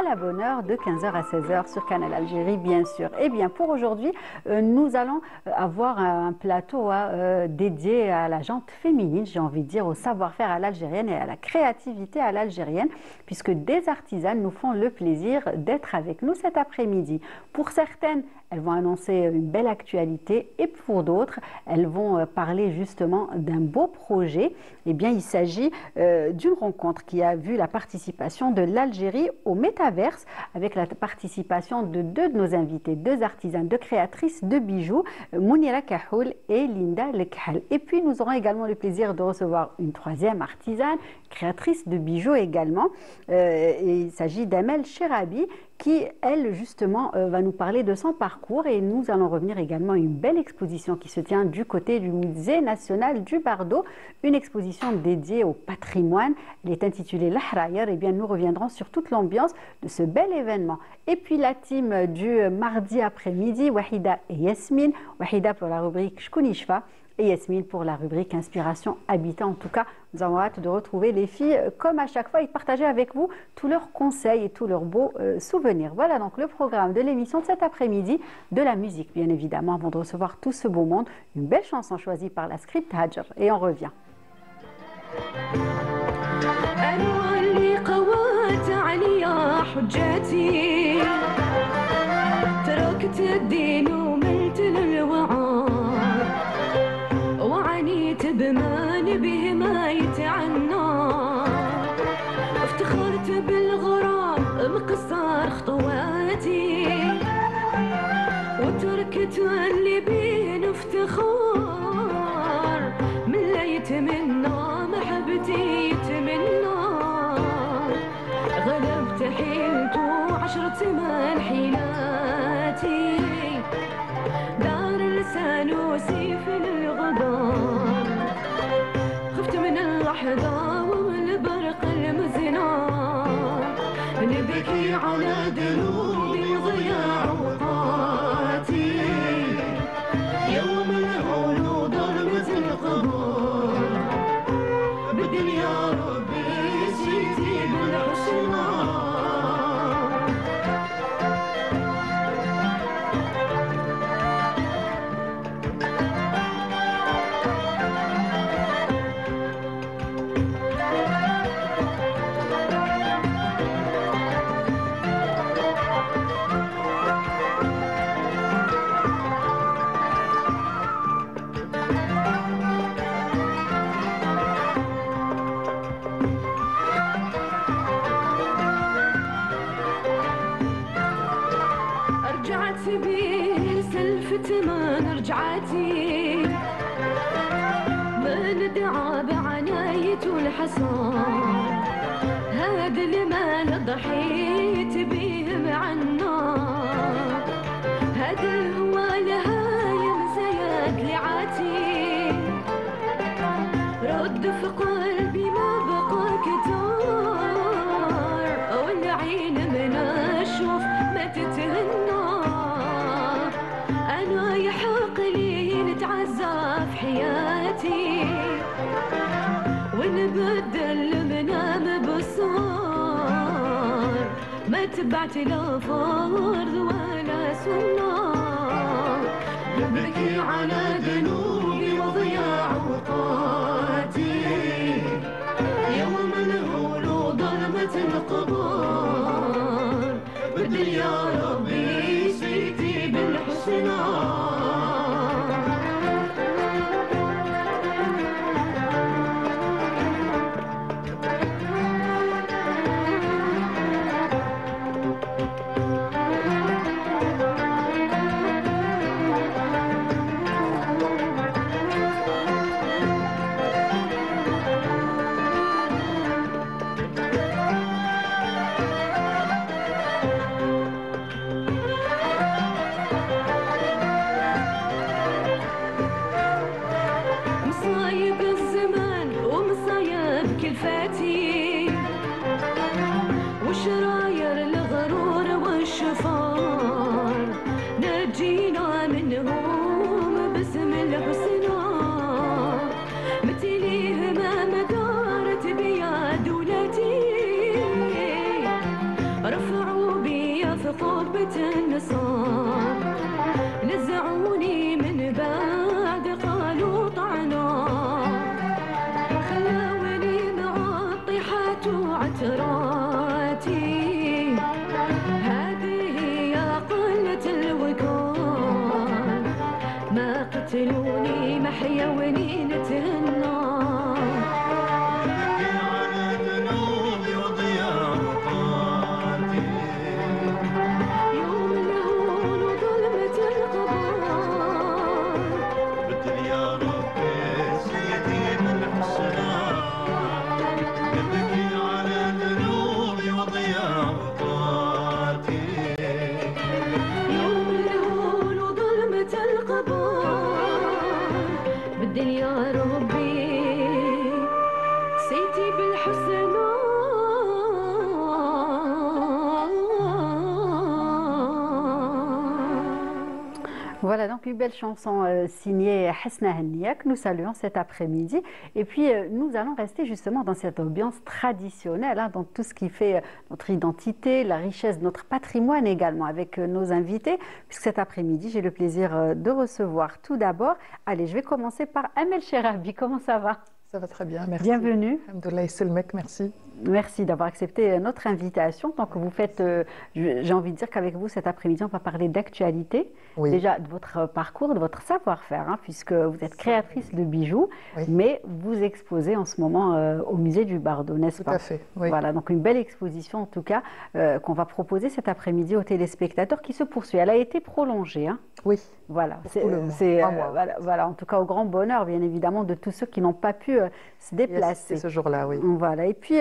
la bonne heure de 15h à 16h sur Canal Algérie, bien sûr. Et bien pour aujourd'hui, nous allons avoir un plateau dédié à la jante féminine, j'ai envie de dire au savoir-faire à l'algérienne et à la créativité à l'algérienne, puisque des artisanes nous font le plaisir d'être avec nous cet après-midi. Pour certaines, elles vont annoncer une belle actualité et pour d'autres, elles vont parler justement d'un beau projet. Eh bien, il s'agit d'une rencontre qui a vu la participation de l'Algérie au Métaverse avec la participation de deux de nos invités, deux artisanes, deux créatrices de bijoux, Mounira Kahoul et Linda Lekhal. Et puis, nous aurons également le plaisir de recevoir une troisième artisane, créatrice de bijoux également. Et il s'agit d'Amel Cherabi, qui, elle, justement, va nous parler de son parcours et nous allons revenir également à une belle exposition qui se tient du côté du Musée national du Bardo, une exposition dédiée au patrimoine. Elle est intitulée L'Ahrayar. Et bien, nous reviendrons sur toute l'ambiance de ce bel événement. Et puis, la team du mardi après-midi, Wahida et Yasmine. Wahida pour la rubrique Shkounishfa et Yasmine pour la rubrique Inspiration Habitat. En tout cas, nous avons hâte de retrouver les filles comme à chaque fois et de partager avec vous tous leurs conseils et tous leurs beaux souvenirs. Voilà donc le programme de l'émission de cet après-midi, de la musique bien évidemment, avant de recevoir tout ce beau monde. Une belle chanson choisie par la script Hajar et on revient. بماني بما يتعنى افتخرت بالغرام مقصر خطواتي وتركت اللي بين افتخار من لا يتمنى محبتي يتمنى غلبت حيلته 10 زمان حيلاتي دار لسان وسيف للغدار من اللحظة ومن البرق المزنار نبكي على ذنوبي وضياع أوقاتي يوم الهول وضربة القبور بدي يا ربي سيدي بالحسنى من رجعتي من دعا بعناية الحصان هذا اللي ما ضحيت بيه مع النار هذا هو الهايم زياد لعاتي رد في قلبي ما بقى كتار والعين من اشوف ما تتهنى أنا يحق لي نتعزى في حياتي ونبدل منام بصار ما تبعت لا فرض ولا سنة نبكي على ذنوبي وضياع أوقاتي يوم الهول وضربة القبر بدي يا ربي سيدي بالحسنى رفعوا يا ويلي نتهنى يوم الهون وظلمة القضاء بدل يا ربي سيدي بالحسنى نبكي على ذنوبي وضياع طاعتي يوم الهون وظلمة القضاء بدل يا ربي سيتي بالحسنى Voilà donc une belle chanson signée Hesna Hennia que nous saluons cet après-midi. Et puis nous allons rester justement dans cette ambiance traditionnelle, hein, donc tout ce qui fait notre identité, la richesse de notre patrimoine également avec nos invités. Puisque cet après-midi, j'ai le plaisir de recevoir tout d'abord. Allez, je vais commencer par Amel Cherabi. Comment ça va? Ça va très bien, merci. Bienvenue. Alhamdoulilah, Selmek, merci. Merci d'avoir accepté notre invitation. Donc vous faites, j'ai envie de dire qu'avec vous cet après-midi, on va parler d'actualité, Oui. déjà de votre parcours, de votre savoir-faire, hein, puisque vous êtes créatrice de bijoux, Oui. mais vous exposez en ce moment au musée du Bardo, n'est-ce pas? Tout à fait, oui. Voilà, donc une belle exposition en tout cas qu'on va proposer cet après-midi aux téléspectateurs qui se poursuit. Elle a été prolongée, hein. Oui, Voilà, Pour tout le monde, 3 mois. voilà, en tout cas au grand bonheur bien évidemment de tous ceux qui n'ont pas pu se c'est déplacer. ce jour-là, oui. Voilà, et puis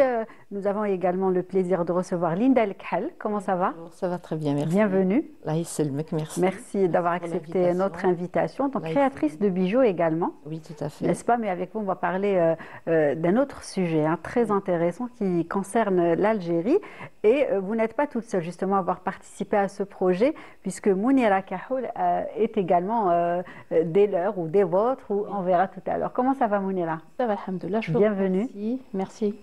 nous avons également le plaisir de recevoir Linda El Khal. Comment ça va? Ça va très bien, merci. Bienvenue. Là, c'est le mec, merci. Merci d'avoir pour accepté l'invitation. notre invitation. Donc, Là, créatrice de bijoux également, Oui, tout à fait. n'est-ce pas? Mais avec vous, on va parler d'un autre sujet hein, très intéressant qui concerne l'Algérie. Et vous n'êtes pas toute seule justement à avoir participé à ce projet, puisque Mounira Kahoul est également des leurs ou des vôtres, ou on verra tout à l'heure. Comment ça va, Mounira? Ça va, alhamdoulilah. Je vous Bienvenue. remercie. Merci.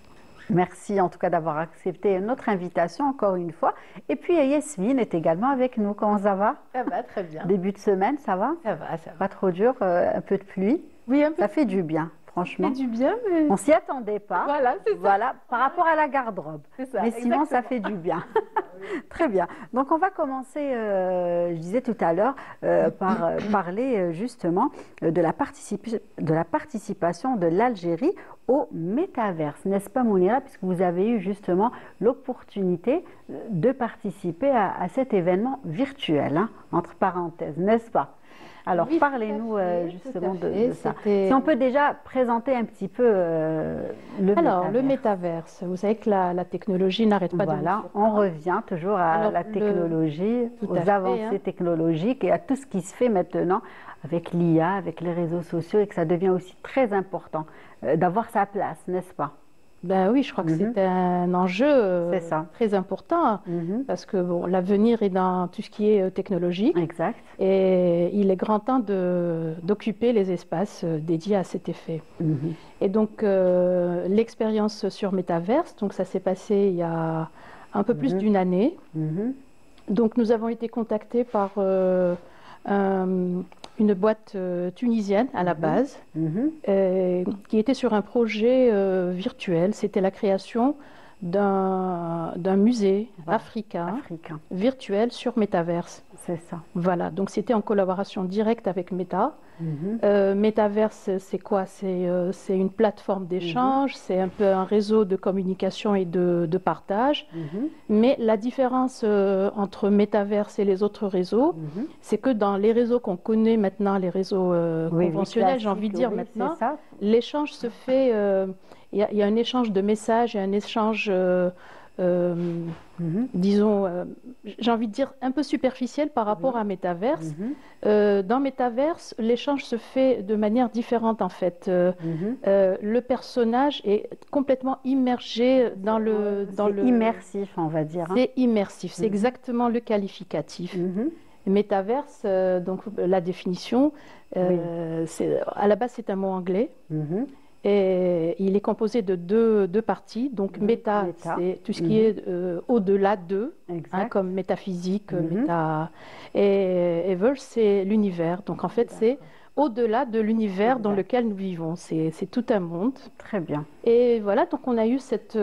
Merci en tout cas d'avoir accepté notre invitation encore une fois. Et puis Yasmine est également avec nous. Comment ça va? Ça va, très bien. Début de semaine, ça va? Ça va, ça va. Pas trop dur, un peu de pluie. Oui, un peu Ça fait du bien, franchement. fait du bien, mais On s'y attendait pas. voilà, c'est ça. Voilà, par rapport à la garde-robe. C'est ça, Mais sinon, ça exactement. fait du bien. Très bien. Donc, on va commencer, je disais tout à l'heure, par parler justement de la participation de l'Algérie au métaverse. N'est-ce pas, Mounira? Puisque vous avez eu justement l'opportunité de participer à cet événement virtuel, hein, entre parenthèses, n'est-ce pas? Alors, Oui, tout à parlez-nous fait, justement tout à de fait. ça. C'était- Si on peut déjà présenter un petit peu le Alors, le métaverse. métaverse, vous savez que la technologie n'arrête pas de Voilà, nous on revient toujours à Alors, la technologie, tout aux à fait, avancées hein. technologiques et à tout ce qui se fait maintenant avec l'IA, avec les réseaux sociaux et que ça devient aussi très important d'avoir sa place, n'est-ce pas? Ben oui, je crois que Mhm. c'est un enjeu C'est ça. très important parce que bon, l'avenir est dans tout ce qui est technologique Exact. et il est grand temps d'occuper les espaces dédiés à cet effet. Mhm. Et donc, l'expérience sur Metaverse, donc ça s'est passé il y a un peu plus Mhm. d'une année. Mhm. Donc, nous avons été contactés par une boîte tunisienne à la base, Mhm. qui était sur un projet virtuel. C'était la création d'un musée Voilà. africain Africain, virtuel sur Metaverse. c'est ça. Voilà, donc c'était en collaboration directe avec Meta. Mhm. Metaverse, c'est quoi? C'est une plateforme d'échange, c'est un peu un réseau de communication et de partage. Mhm. Mais la différence entre Metaverse et les autres réseaux, Mhm. c'est que dans les réseaux qu'on connaît maintenant, les réseaux Oui, conventionnels, j'ai envie de dire oui, maintenant, c'est ça. l'échange se fait, il y a un échange de messages et un échange, Mhm. disons, j'ai envie de dire un peu superficiel par rapport à Metaverse. Mhm. Dans Metaverse, l'échange se fait de manière différente en fait. Mhm. Le personnage est complètement immergé dans C'est immersif, on va dire, hein. C'est immersif, c'est Mhm. exactement le qualificatif. Mhm. Métaverse, donc la définition, à la base c'est un mot anglais Mhm. et il est composé de deux parties. Donc méta, Méta. c'est tout ce qui est au-delà de, hein, Exact. comme métaphysique, Mhm. méta. Et verse, c'est l'univers. Donc en fait c'est au-delà de l'univers dans Exact. lequel nous vivons. C'est tout un monde. Très bien. Et voilà, donc on a eu cette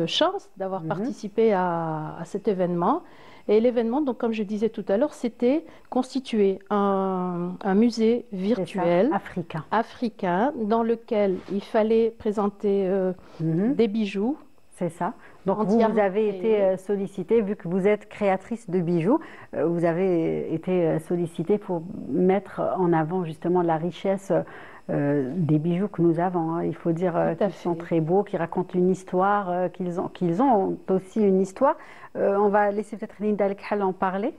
chance d'avoir Mhm. participé à cet événement. Et l'événement, donc comme je disais tout à l'heure, c'était constituer un musée C'est ça, virtuel africain. africain dans lequel il fallait présenter Mhm. des bijoux. C'est ça. Donc vous Entièrement avez été créé. sollicité, vu que vous êtes créatrice de bijoux, vous avez été sollicité pour mettre en avant justement la richesse des bijoux que nous avons, hein. Il faut dire Tout à qu'ils sont fait. très beaux, qu'ils racontent une histoire, qu'ils ont aussi une histoire. On va laisser peut-être Linda El-Khal en parler.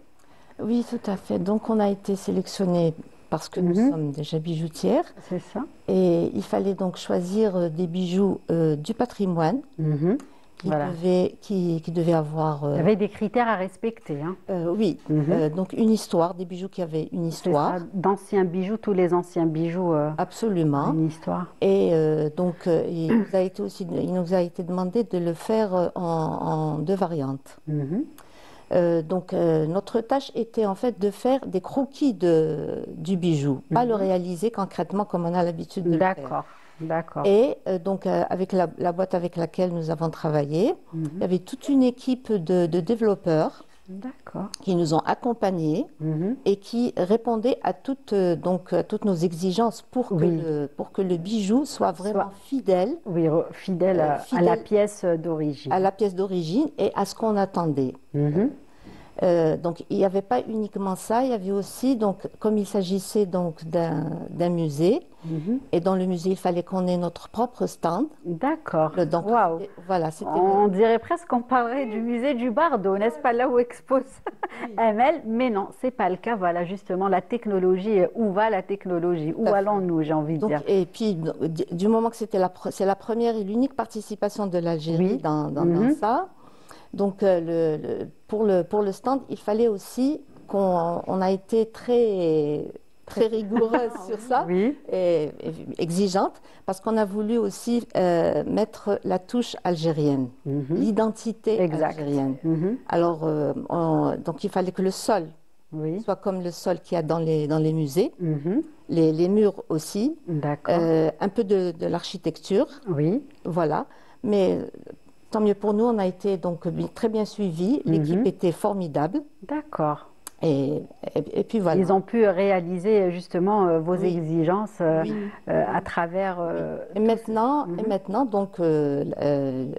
Oui, tout à fait. Donc, on a été sélectionnés parce que nous Mhm. sommes déjà bijoutières C'est ça. et il fallait donc choisir des bijoux du patrimoine Mhm. qui Voilà. devaient avoir, Il y avait des critères à respecter, hein. oui, Mhm. donc une histoire, des bijoux qui avaient une C'est histoire, ça. D'anciens bijoux, tous les anciens bijoux ont absolument. une histoire. Et donc, il nous a été demandé de le faire en deux variantes. Mhm. Notre tâche était en fait de faire des croquis du bijou, pas le réaliser concrètement comme on a l'habitude de le faire. D'accord, d'accord. Et avec la boîte avec laquelle nous avons travaillé, il y avait toute une équipe de développeurs D'accord. qui nous ont accompagnés Mhm. et qui répondaient à toutes nos exigences pour que, Oui. pour que le bijou soit vraiment fidèle Oui, fidèle, à la fidèle pièce d'origine. à la pièce d'origine et à ce qu'on attendait. Mhm. Donc, il n'y avait pas uniquement ça, il y avait aussi, donc, comme il s'agissait donc d'un musée, Mhm. et dans le musée, il fallait qu'on ait notre propre stand. D'accord. Donc, Waouh. voilà, c'était On dirait presque qu'on parlerait du musée du Bardo, n'est-ce pas, là où expose ML, mais non, c'est pas le cas. Voilà, justement, la technologie, où va la technologie? Où à fait. allons-nous, j'ai envie de donc, dire. et puis, du moment que c'est la première et l'unique participation de l'Algérie Oui. dans Mhm. ça, donc pour le stand, il fallait aussi on a été très rigoureuse sur ça. Oui, Et exigeante parce qu'on a voulu aussi mettre la touche algérienne, Mhm. l'identité Exact. algérienne. Mhm. Alors, donc il fallait que le sol Oui. soit comme le sol qu'il y a dans les musées, Mhm. les murs aussi, D'accord. un peu de l'architecture, Oui. voilà. Mais tant mieux pour nous, on a été donc très bien suivis, l'équipe Mhm. était formidable D'accord. et puis voilà. Ils ont pu réaliser justement vos Oui. exigences Oui. à travers. Et maintenant, donc,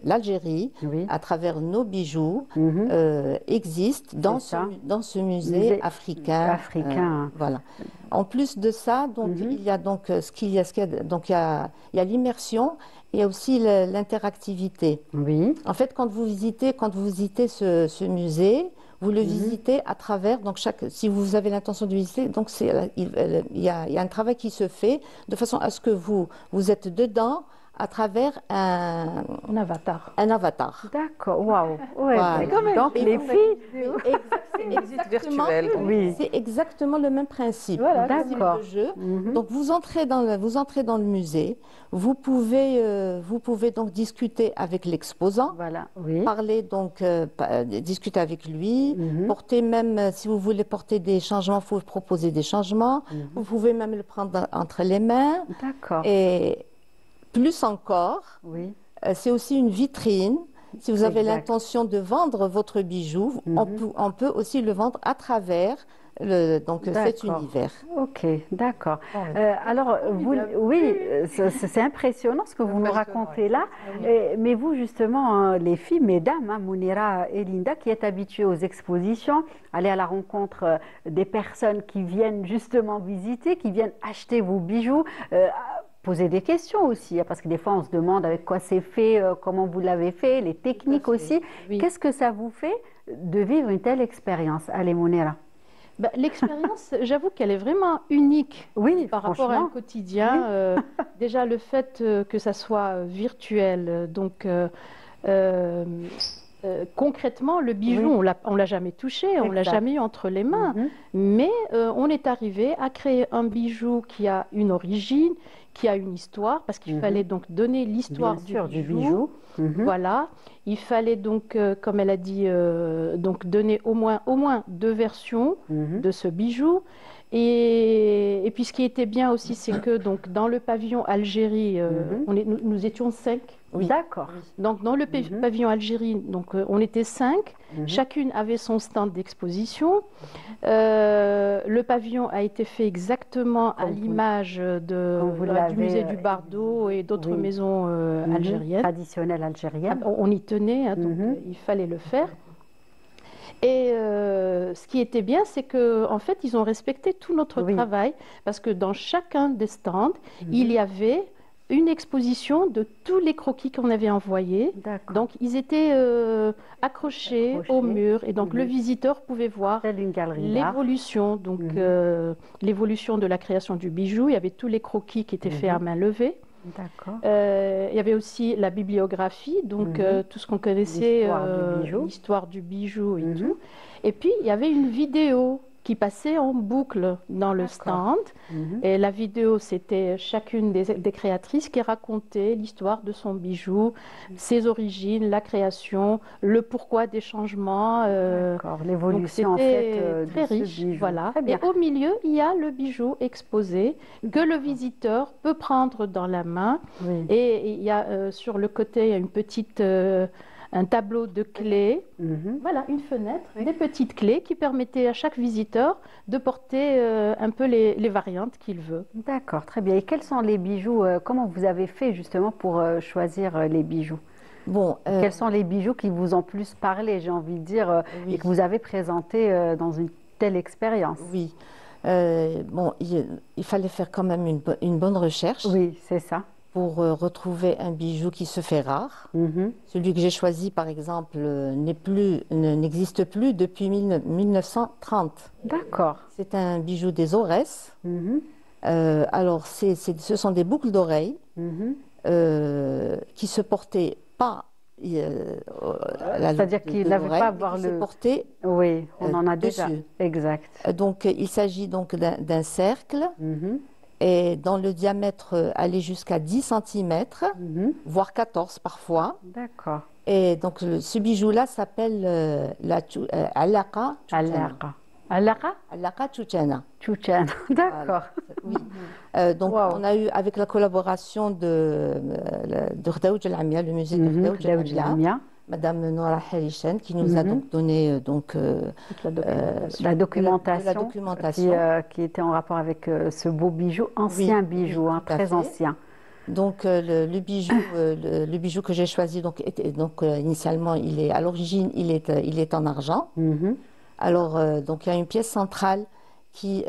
l'Algérie, Oui. à travers nos bijoux, Mhm. existe dans C'est ça. dans ce musée Musée africain. africain. Voilà. En plus de ça, donc, Mhm. il y a donc donc il y a l'immersion et il y a aussi l'interactivité. Oui. En fait, quand vous visitez ce musée, vous le visitez à travers, donc si vous avez l'intention de visiter, donc il y a un travail qui se fait de façon à ce que vous êtes dedans à travers un avatar. D'accord. Waouh. Ouais, Voilà. bah, donc Et les vous filles. virtuelle. Oui. C'est exactement le même principe. Voilà, principe d'accord. de jeu. Mhm. Donc vous entrez dans le musée, vous pouvez donc discuter avec l'exposant. Voilà. Oui. Parler donc, discuter avec lui, Mhm. porter même, si vous voulez porter des changements, il faut proposer des changements. Vous pouvez même le prendre entre les mains. D'accord. Et plus encore, Oui. c'est aussi une vitrine. Si vous avez Exact. l'intention de vendre votre bijou, on peut aussi le vendre à travers cet D'accord. univers. Ok, d'accord. Alors, oui, c'est impressionnant ce que vous nous racontez là. Mais vous, justement, les filles, mesdames, hein, Mounira et Linda, qui êtes habituées aux expositions, aller à la rencontre des personnes qui viennent justement visiter, qui viennent acheter vos bijoux, poser des questions aussi, hein, parce que des fois, on se demande avec quoi c'est fait, comment vous l'avez fait, les techniques aussi. Oui. Qu'est-ce que ça vous fait de vivre une telle expérience? Allez, Mounira. Ben, l'expérience, j'avoue qu'elle est vraiment unique Oui, par rapport à un franchement. quotidien. Déjà, le fait que ça soit virtuel, donc concrètement, le bijou, Oui. on l'a jamais touché, on l'a Exact. jamais eu entre les mains, Mhm. mais on est arrivé à créer un bijou qui a une origine, qui a une histoire, parce qu'il Mhm. fallait donc donner l'histoire Bien sûr, du bijou. Mhm. Voilà, il fallait donc, comme elle a dit, donc donner au moins deux versions Mhm. de ce bijou. Et puis ce qui était bien aussi, c'est que donc, dans le pavillon Algérie, nous étions 5. Oui. D'accord. Donc dans le pavillon Algérie, donc, on était 5. Chacune avait son stand d'exposition. Le pavillon a été fait exactement à l'image du musée du Bardo et d'autres maisons algériennes. Traditionnelles algériennes. On y tenait, hein, donc il fallait le faire. Et ce qui était bien, c'est qu'en fait, ils ont respecté tout notre travail, parce que dans chacun des stands, il y avait une exposition de tous les croquis qu'on avait envoyés. Donc, ils étaient accrochés au mur, et donc le visiteur pouvait voir l'évolution, donc l'évolution de la création du bijou. Il y avait tous les croquis qui étaient faits à main levée. Il y avait aussi la bibliographie, donc tout ce qu'on connaissait, l'histoire du bijou et tout. Et puis, il y avait une vidéo qui passait en boucle dans le stand. Et la vidéo, c'était chacune des créatrices qui racontait l'histoire de son bijou, ses origines, la création, le pourquoi des changements. L'évolution en fait très riche, voilà. Et au milieu, il y a le bijou exposé que le visiteur peut prendre dans la main. Et il y a sur le côté, il y a une petite un tableau de clés, voilà, une fenêtre, des petites clés qui permettaient à chaque visiteur de porter un peu les variantes qu'il veut. D'accord, très bien. Et quels sont les bijoux, comment vous avez fait justement pour choisir les bijoux? Bon, quels sont les bijoux qui vous ont plus parlé, j'ai envie de dire, et que vous avez présentés dans une telle expérience? Oui. Bon, il fallait faire quand même une bonne recherche. Oui, c'est ça. Pour retrouver un bijou qui se fait rare. Celui que j'ai choisi, par exemple, n'existe plus depuis 1930. D'accord. C'est un bijou des Aurès. Alors, ce sont des boucles d'oreilles qui se portaient pas. C'est-à-dire qu'il n'avait pas à voir le porté. Oui, on en a déjà. Exact. Donc, il s'agit donc d'un cercle. Et dans le diamètre allait jusqu'à 10 cm, voire 14 parfois. D'accord. Et donc ce bijou-là s'appelle Alaqa Chouchana. Alaqa Chouchana. Chouchana, d'accord. Oui. Donc on a eu, avec la collaboration de Ghdaouj El Amia, le musée de Ghdaouj El Amia, Madame Noura Harishan, qui nous a donc donné la documentation qui était en rapport avec ce beau bijou, ancien bijou, très ancien. Donc le bijou que j'ai choisi, initialement, à l'origine, il est en argent. Alors donc il y a une pièce centrale qui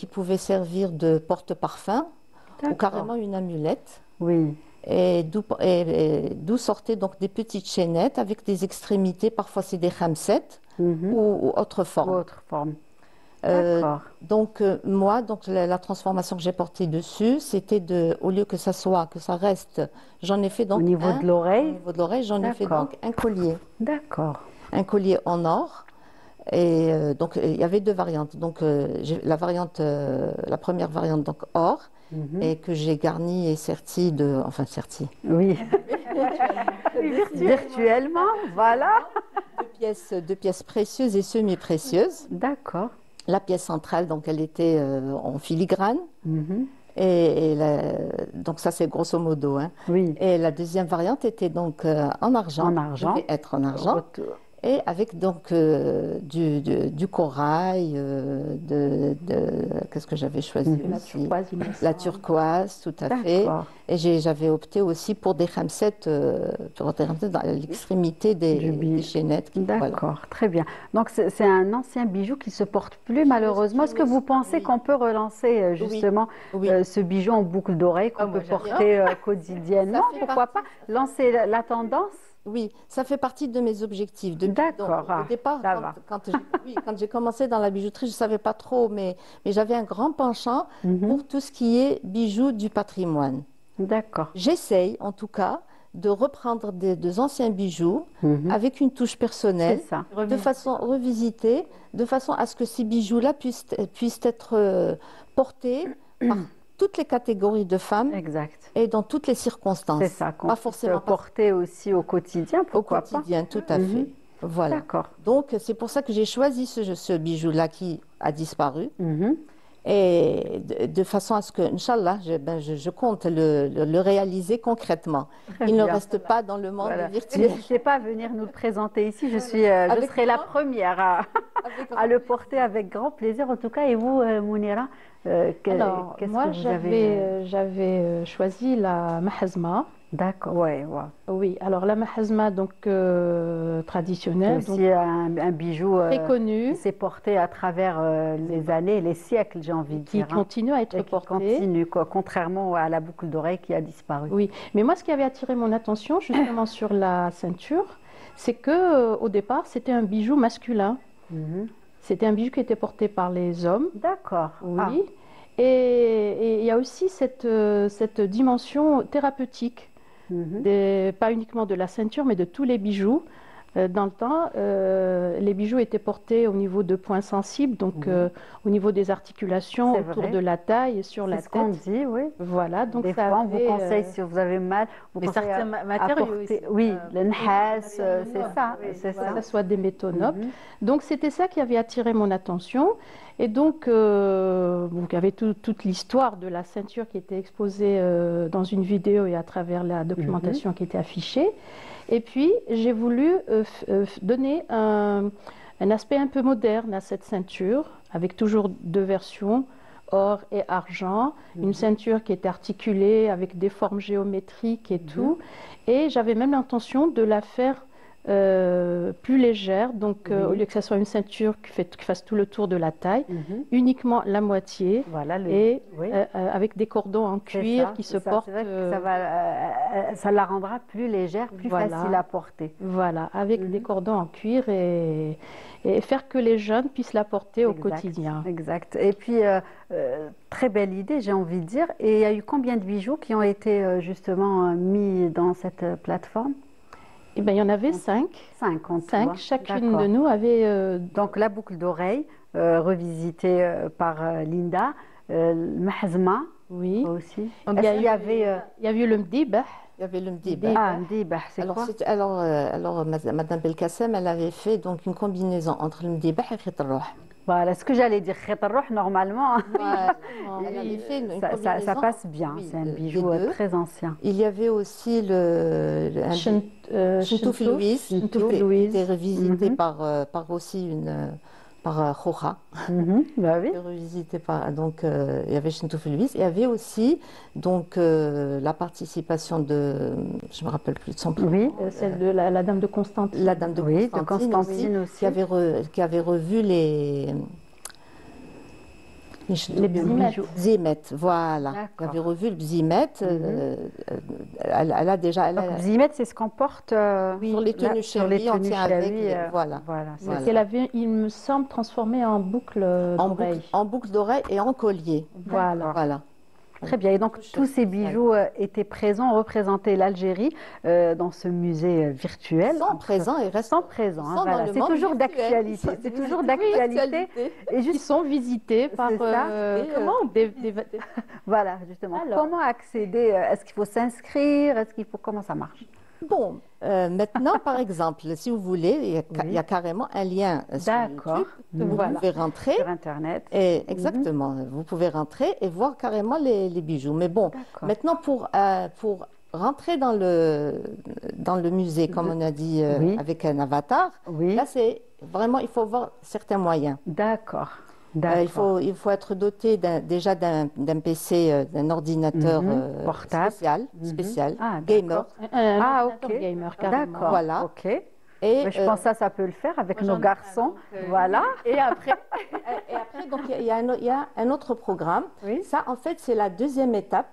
pouvait servir de porte-parfum ou carrément une amulette. Oui. Et d'où sortaient donc des petites chaînettes avec des extrémités, parfois c'est des khamsettes ou autre forme. D'accord. Donc moi, la transformation que j'ai portée dessus, c'était au lieu que ça reste, j'en ai fait donc au niveau de l'oreille. Au niveau de l'oreille, j'en ai fait donc un collier. D'accord. Un collier en or. Et donc il y avait deux variantes. Donc la première variante donc or. Et que j'ai garni et serti Oui. Virtuellement, voilà. Deux pièces précieuses et semi-précieuses. D'accord. La pièce centrale, donc elle était en filigrane. Et donc ça c'est grosso modo. Hein. Oui. Et la deuxième variante était donc en argent. En argent. Devait être en argent. Et avec donc du corail, qu'est-ce que j'avais choisi aussi? La turquoise, tout à fait. Et j'avais opté aussi pour des khamsettes, dans l'extrémité des chaînettes. D'accord, voilà. Très bien. Donc c'est un ancien bijou qui ne se porte plus malheureusement. Est-ce que vous pensez qu'on peut relancer justement ce bijou en boucle d'oreille qu'on peut porter quotidiennement? Pourquoi pas lancer la tendance? Oui, ça fait partie de mes objectifs. D'accord. Au départ, quand j'ai commencé dans la bijouterie, je ne savais pas trop, mais j'avais un grand penchant pour tout ce qui est bijoux du patrimoine. D'accord. J'essaye, en tout cas, de reprendre des anciens bijoux avec une touche personnelle, de façon revisitée, de façon à ce que ces bijoux-là puissent être portés par toutes les catégories de femmes et dans toutes les circonstances. C'est ça, qu'on puisse porter aussi au quotidien, pourquoi pas? Au quotidien, tout à fait. Voilà. D'accord. Donc, c'est pour ça que j'ai choisi ce bijou-là qui a disparu. Et de façon à ce que, Inch'Allah, je compte le réaliser concrètement. Très Il ne bien. reste pas dans le monde Voilà. virtuel. N'hésitez pas à venir nous le présenter ici. Je serai la première à le porter avec grand plaisir. En tout cas, et vous, Mounira, Alors, qu'est-ce moi, que vous avez j'avais choisi la mahazma. D'accord, ouais, ouais. Oui, alors la mahazma, donc C'est traditionnelle, donc aussi un bijou très connue, qui s'est porté à travers les années, les siècles, j'ai envie de qui dire. Hein. continue à être Et qui portée. continue, quoi, contrairement à la boucle d'oreille qui a disparu. Oui, mais moi, ce qui avait attiré mon attention justement sur la ceinture, c'est que au départ, c'était un bijou masculin. Mhm. C'était un bijou qui était porté par les hommes. D'accord. Oui. Ah, Et il y a aussi cette dimension thérapeutique, mhm. pas uniquement de la ceinture, mais de tous les bijoux. Dans le temps, les bijoux étaient portés au niveau de points sensibles, donc au niveau des articulations, C'est autour vrai. de la taille et sur la C'est ce qu'on tête. dit, oui. Voilà, donc Des ça fois, on vous avait, conseille, si vous avez mal, vous Mais conseille certains à matériaux porter, aussi. oui, le nhas, c'est ça, oui, c'est que ça. ça soit des métaux nobles. Mhm. Donc c'était ça qui avait attiré mon attention. Et donc, il y avait toute l'histoire de la ceinture qui était exposée dans une vidéo et à travers la documentation qui était affichée. Et puis, j'ai voulu donner un aspect un peu moderne à cette ceinture, avec toujours deux versions, or et argent, une ceinture qui est articulée avec des formes géométriques et tout. Et j'avais même l'intention de la faire plus légère, donc au lieu que ça soit une ceinture qui fasse tout le tour de la taille, uniquement la moitié, Voilà, et oui. avec des cordons en C'est cuir ça, qui c'est se ça. portent. C'est vrai que ça la rendra plus légère, plus Voilà. facile à porter. Voilà, avec des cordons en cuir et faire que les jeunes puissent la porter au Exact, quotidien. Exact. Et puis, très belle idée, j'ai envie de dire. Et il y a eu combien de bijoux qui ont été justement mis dans cette plateforme? Eh ben, il y en avait 5. 5 en tout. Cinq. Hein. Chacune D'accord. de nous avait Donc, la boucle d'oreille, revisitée par Linda, le mahzma oui. aussi. Donc, Est-ce qu'il y avait... il y a eu le mdibah. Il y avait le mdibah. Ah, mdibah, c'est Alors, quoi? Madame Belkacem, elle avait fait donc une combinaison entre le mdibah et khit al-rouh. Voilà, ce que j'allais dire, khit al-rouh, normalement, Voilà. Elle avait fait une ça combinaison, passe bien. oui, C'est un des bijou deux. très ancien. Il y avait aussi un Chintouf Louise, qui était revisité par aussi par Khoja. Bah oui. Revisité par, donc, il y avait Chintouf Louise. Il y avait aussi donc, la participation de, je ne me rappelle plus de son prénom. Oui. Celle de la dame de Constantine. La dame de Oui, de Constantine, Constantine aussi. qui avait revu les bzimettes. bzimettes, voilà. D'accord. Qui avait revu le bzimet. Elle a déjà... Donc, bzimet, c'est ce qu'on porte sur les tenues sur les chéries, on tenues tient avec, chéries, voilà. Voilà, c'est Voilà. Qu'elle avait, il me semble, transformé en boucle d'oreille. En boucle d'oreille et en collier. Voilà. Voilà. très bien. Et donc, tous ces bijoux étaient présents, représentaient l'Algérie dans ce musée virtuel. Sont présents et restent Sans présent, hein, sont dans voilà. le C'est monde toujours virtuel. d'actualité. C'est toujours d'actualité. Et Qui juste, sont visités par C'est ça. voilà, justement. Alors. Comment accéder? Est-ce qu'il faut s'inscrire? Comment ça marche? Bon, maintenant, par exemple, si vous voulez, il y a carrément un lien sur D'accord. YouTube. Vous Voilà. pouvez rentrer. Sur Internet. Et exactement, vous pouvez rentrer et voir carrément les bijoux. Mais bon, D'accord. maintenant pour rentrer dans le musée, comme on a dit, Oui. avec un avatar, Oui. là c'est vraiment, il faut avoir certains moyens. D'accord. Il faut être doté déjà d'un PC, d'un ordinateur Portable. spécial, Ah, gamer. Ah, ordinateur ok. gamer, carrément. D'accord. Voilà. Ok. Et, Mais je pense que ça peut le faire avec nos j'en ai garçons. un, Voilà. Et après, donc, il y a un autre programme. Oui. Ça, en fait, c'est la deuxième étape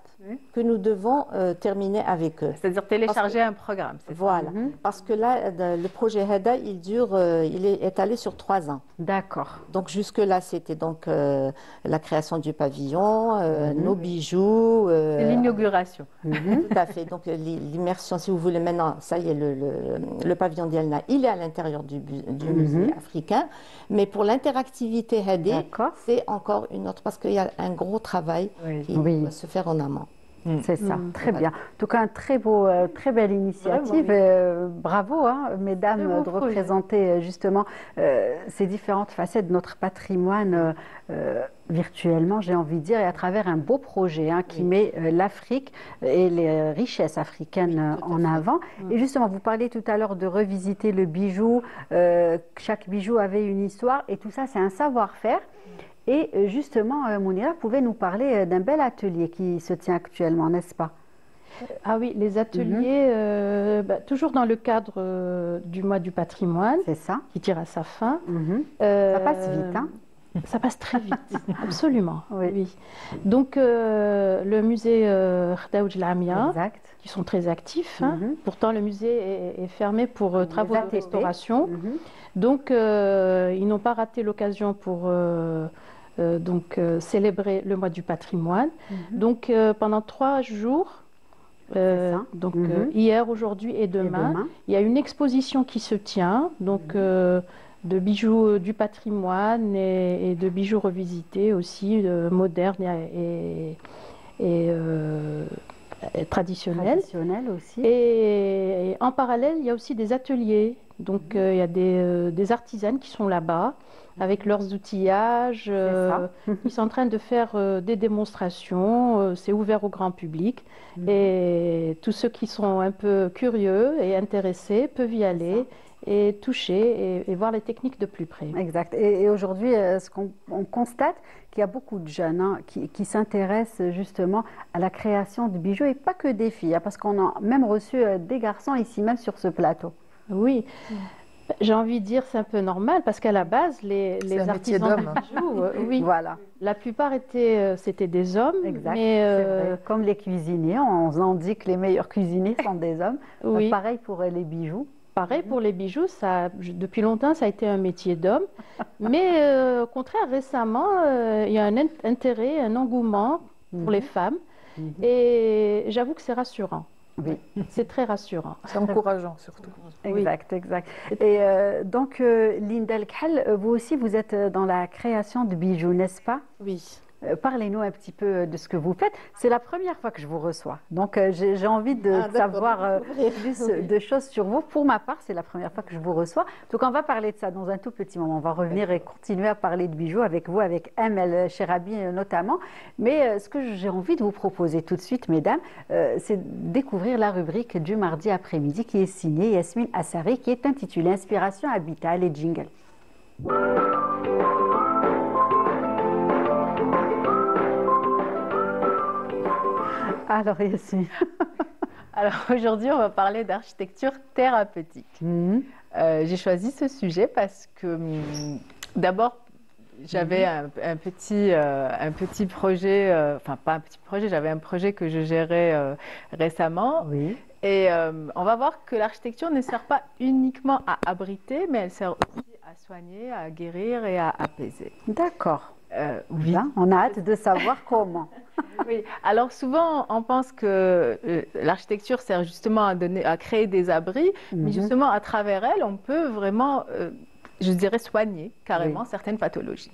que nous devons terminer avec eux. C'est-à-dire télécharger un programme. C'est ça. Voilà. Parce que là, le projet HEDA, il est étalé sur 3 ans. D'accord. Donc, jusque-là, c'était donc la création du pavillon, nos bijoux. C'est l'inauguration. Tout à fait. Donc, l'immersion, si vous voulez, maintenant, ça y est, le pavillon d'Elna, il est à l'intérieur du musée africain. Mais pour l'interactivité HEDA, D'accord. c'est encore une autre, parce qu'il y a un gros travail qui Oui. doit se faire en amont. C'est ça, très bien. En tout cas, un très belle initiative. Bravo, hein, mesdames, de représenter justement ces différentes facettes de notre patrimoine virtuellement, j'ai envie de dire, et à travers un beau projet qui met l'Afrique et les richesses africaines en avant. Et justement, vous parliez tout à l'heure de revisiter le bijou. Chaque bijou avait une histoire, et tout ça, c'est un savoir-faire. Et justement, Mounira, vous pouvez nous parler d'un bel atelier qui se tient actuellement, n'est-ce pas? Ah oui, les ateliers, toujours dans le cadre du mois du patrimoine, c'est ça, qui tire à sa fin. Ça passe vite, hein? Ça passe très vite, absolument. Oui. Donc, le musée Khdaoudj Lamia, qui sont très actifs. Pourtant, le musée est fermé pour travaux de restauration. Donc, ils n'ont pas raté l'occasion pour célébrer le mois du patrimoine. Donc, pendant 3 jours, hier, aujourd'hui et demain, il y a une exposition qui se tient. Donc, de bijoux du patrimoine et de bijoux revisités aussi, modernes et traditionnels. Aussi. Et en parallèle, il y a aussi des ateliers. Donc, il y a des artisanes qui sont là-bas avec leurs outillages. Ils sont en train de faire des démonstrations. C'est ouvert au grand public. Et tous ceux qui sont un peu curieux et intéressés peuvent y aller et toucher et voir les techniques de plus près. Exact. Et aujourd'hui, on constate qu'il y a beaucoup de jeunes qui s'intéressent justement à la création de bijoux, et pas que des filles, parce qu'on a même reçu des garçons ici même sur ce plateau. Oui. J'ai envie de dire c'est un peu normal, parce qu'à la base, les artisans de bijoux, voilà. La plupart c'était des hommes. Exact. Mais vrai. Comme les cuisiniers, on dit que les meilleurs cuisiniers sont des hommes. Pareil pour les bijoux. Pareil pour les bijoux, depuis longtemps, ça a été un métier d'homme. Mais au contraire, récemment, il y a un intérêt, un engouement pour les femmes. Et j'avoue que c'est rassurant. Oui. C'est très rassurant. C'est encourageant surtout. Exact. Et donc, Linda El Khal, vous aussi, vous êtes dans la création de bijoux, n'est-ce pas? Oui. Parlez-nous un petit peu de ce que vous faites. C'est la première fois que je vous reçois. Donc, j'ai envie de savoir plus de choses sur vous. Pour ma part, c'est la première fois que je vous reçois. Donc, on va parler de ça dans un tout petit moment. On va revenir et continuer à parler de bijoux avec vous, avec Amel Cherabi notamment. Mais ce que j'ai envie de vous proposer tout de suite, mesdames, c'est de découvrir la rubrique du mardi après-midi qui est signée Yasmine Assari, qui est intitulée Inspiration, Habitat, les jingles. Alors, Yasmine. Alors aujourd'hui, on va parler d'architecture thérapeutique. J'ai choisi ce sujet parce que d'abord, j'avais un petit projet, enfin pas un petit projet, j'avais un projet que je gérais récemment. Oui. Et on va voir que l'architecture ne sert pas uniquement à abriter, mais elle sert aussi à soigner, à guérir et à apaiser. D'accord. Oui. Bien, on a hâte de savoir comment. Oui. Alors souvent, on pense que l'architecture sert justement à créer des abris, mais justement, à travers elle, on peut vraiment, je dirais, soigner carrément certaines pathologies.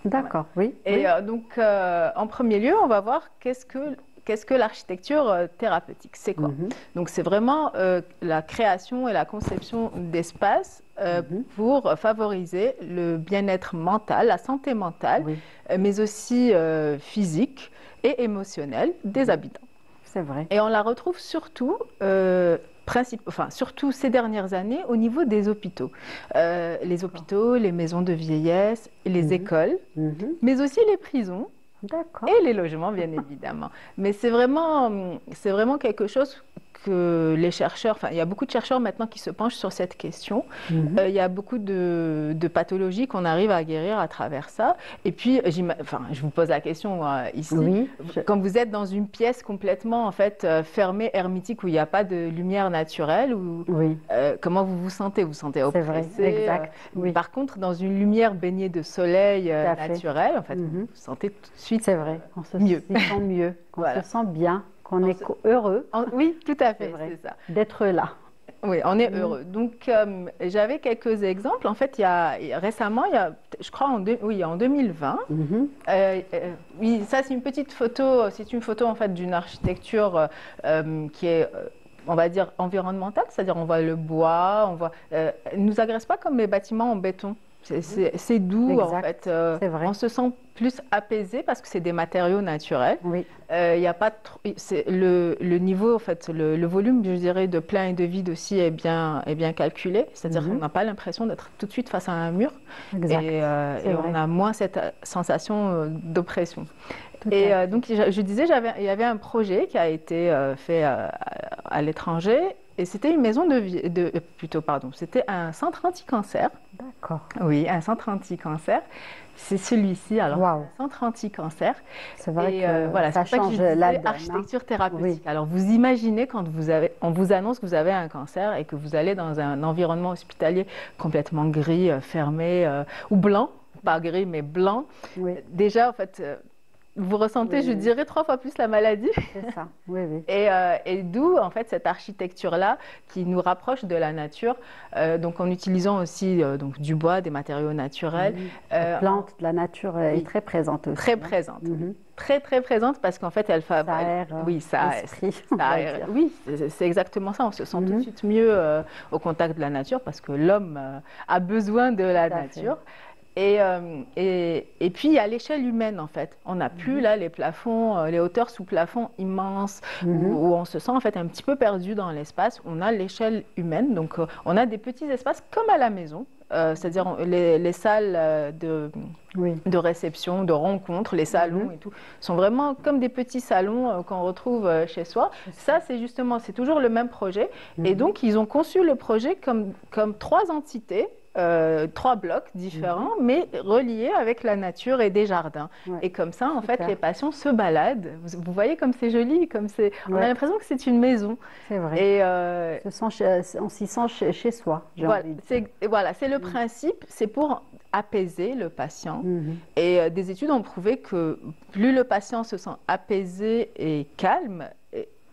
D'accord, oui. Et donc, en premier lieu, on va voir qu'est-ce que l'architecture thérapeutique, c'est quoi? Donc, c'est vraiment la création et la conception d'espaces pour favoriser le bien-être mental, la santé mentale, mais aussi physique et émotionnelle des habitants. C'est vrai. Et on la retrouve surtout, surtout ces dernières années au niveau des hôpitaux. Les hôpitaux, les maisons de vieillesse, les écoles, mais aussi les prisons. Et les logements, bien évidemment. Mais c'est vraiment quelque chose que les chercheurs, il y a beaucoup de chercheurs maintenant qui se penchent sur cette question. Il y a beaucoup de pathologies qu'on arrive à guérir à travers ça. Et puis, je vous pose la question ici. Quand vous êtes dans une pièce complètement fermée, hermétique, où il n'y a pas de lumière naturelle, comment vous vous sentez? Vous vous sentez oppressé. C'est vrai, exact. Par contre, dans une lumière baignée de soleil naturel, vous vous sentez tout de suite on se sent mieux, on se sent bien, qu'on est heureux. Oui, tout à fait, c'est ça. D'être là. Oui, on est heureux. Donc, j'avais quelques exemples. En fait, récemment, je crois en 2020, oui, ça c'est une petite photo, c'est une photo en fait d'une architecture qui est, on va dire, environnementale, c'est-à-dire on voit le bois, elle ne nous agresse pas comme les bâtiments en béton. C'est doux, exact. en fait. C'est vrai. On se sent plus apaisé parce que c'est des matériaux naturels. Oui. Y a pas trop, le niveau, en fait, le volume, je dirais, de plein et de vide aussi est bien calculé. C'est-à-dire qu'on n'a pas l'impression d'être tout de suite face à un mur. Exact. Et on a moins cette sensation d'oppression. Donc, je disais, il y avait un projet qui a été fait à l'étranger. Et c'était une maison c'était un centre anti-cancer. D'accord. Oui, un centre anti-cancer. C'est celui-ci, alors, Wow. un centre anti-cancer. C'est vrai Et que voilà, ça c'est pour ça que change je disais la donne. architecture thérapeutique. Oui. Alors, vous imaginez quand on vous annonce que vous avez un cancer et que vous allez dans un environnement hospitalier complètement gris, fermé, ou blanc, pas gris, mais blanc. Oui. Déjà, en fait, vous ressentez, je dirais, 3 fois plus la maladie. C'est ça, oui, oui. Et d'où, en fait, cette architecture-là qui nous rapproche de la nature, donc en utilisant aussi donc, du bois, des matériaux naturels. La plante de la nature est très présente aussi. Très présente. Très, très présente parce qu'en fait, elle Ça aère l'esprit, on va dire. Oui, c'est exactement ça. On se sent tout de suite mieux au contact de la nature parce que l'homme a besoin de la nature. Et puis, il y a l'échelle humaine, en fait. On n'a plus, là, les plafonds, les hauteurs sous plafond immenses, où on se sent, en fait, un petit peu perdu dans l'espace. On a l'échelle humaine, donc on a des petits espaces comme à la maison, c'est-à-dire les salles de réception, de rencontres, les salons et tout, sont vraiment comme des petits salons qu'on retrouve chez soi. Ça, c'est toujours le même projet. Et donc, ils ont conçu le projet comme 3 entités, 3 blocs différents, mais reliés avec la nature et des jardins. Et comme ça, en fait, les patients se baladent. Vous voyez comme c'est joli, on a l'impression que c'est une maison. C'est vrai. Et on s'y sent chez soi. Voilà, c'est le principe, c'est pour apaiser le patient. Et des études ont prouvé que plus le patient se sent apaisé et calme,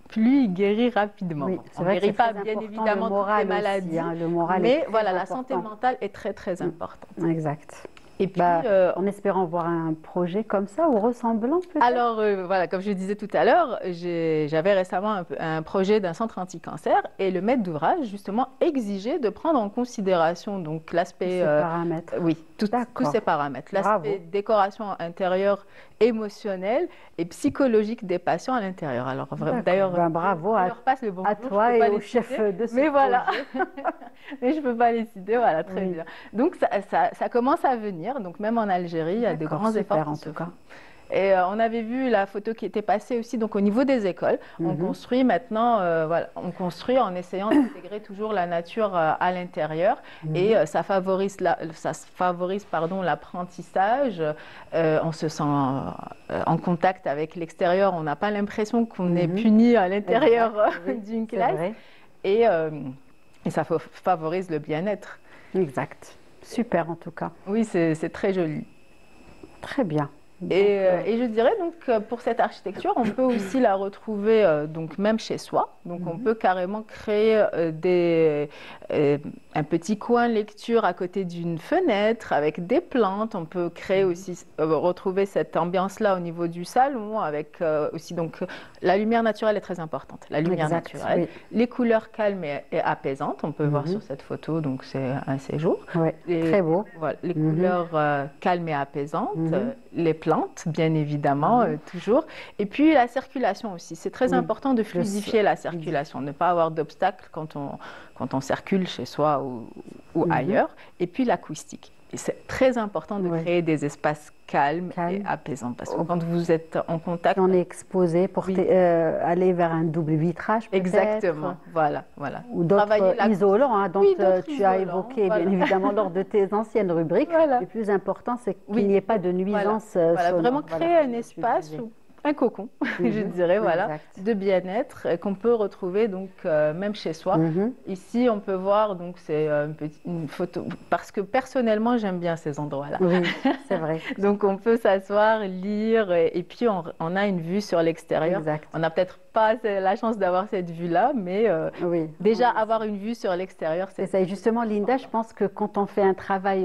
plus il guérit rapidement. Oui, on ne guérit pas bien évidemment toutes les maladies, aussi, hein, le moral mais est très voilà, la important. santé mentale est très très importante. Exact. Et puis, en espérant voir un projet comme ça ou ressemblant peut-être. Alors voilà, comme je disais tout à l'heure, j'avais récemment un projet d'un centre anti-cancer et le maître d'ouvrage justement exigeait de prendre en considération donc l'aspect paramètres. Oui, tous ces paramètres, l'aspect décoration intérieure, émotionnelle et psychologique des patients à l'intérieur. Alors d'ailleurs, bravo je leur passe le bonjour, à toi et au chef de ce mais voilà. projet. Mais je ne peux pas les citer, voilà, très bien. Donc ça commence à venir. Donc même en Algérie, il y a de grands efforts en tout cas. Et on avait vu la photo qui était passée aussi donc au niveau des écoles. On construit maintenant, on construit en essayant d'intégrer toujours la nature à l'intérieur et ça favorise l'apprentissage. On se sent en contact avec l'extérieur. On n'a pas l'impression qu'on est puni à l'intérieur d'une classe. Et ça favorise le bien-être. Exact. Super en tout cas. Oui, c'est très joli. Très bien. Et je dirais donc pour cette architecture, on peut aussi la retrouver donc même chez soi. Donc on peut carrément créer un petit coin lecture à côté d'une fenêtre avec des plantes. On peut créer aussi retrouver cette ambiance-là au niveau du salon avec aussi donc la lumière naturelle est très importante. La lumière naturelle, les couleurs calmes et apaisantes. On peut voir sur cette photo donc c'est un séjour. Très beau. Voilà, les couleurs calmes et apaisantes, les plantes, bien évidemment, toujours. Et puis la circulation aussi. C'est très important de fluidifier la circulation, ne pas avoir d'obstacles quand on circule chez soi ou ailleurs. Et puis l'acoustique. Et c'est très important de créer des espaces calmes et apaisants. Parce que quand vous êtes en contact... On est exposé pour aller vers un double vitrage peut-être. Exactement, voilà. Ou d'autres isolants dont tu as évoqué bien évidemment lors de tes anciennes rubriques. Le plus important, c'est qu'il n'y ait pas de nuisance sonore. Vraiment créer un espace un cocon, je dirais, de bien-être qu'on peut retrouver donc même chez soi. Ici, on peut voir donc c'est une photo parce que personnellement j'aime bien ces endroits-là. Oui, c'est vrai. Donc on peut s'asseoir, lire et puis on a une vue sur l'extérieur. On n'a peut-être pas la chance d'avoir cette vue-là, mais Oui. déjà avoir une vue sur l'extérieur, C'est ça. Et justement, Linda, je pense que quand on fait un travail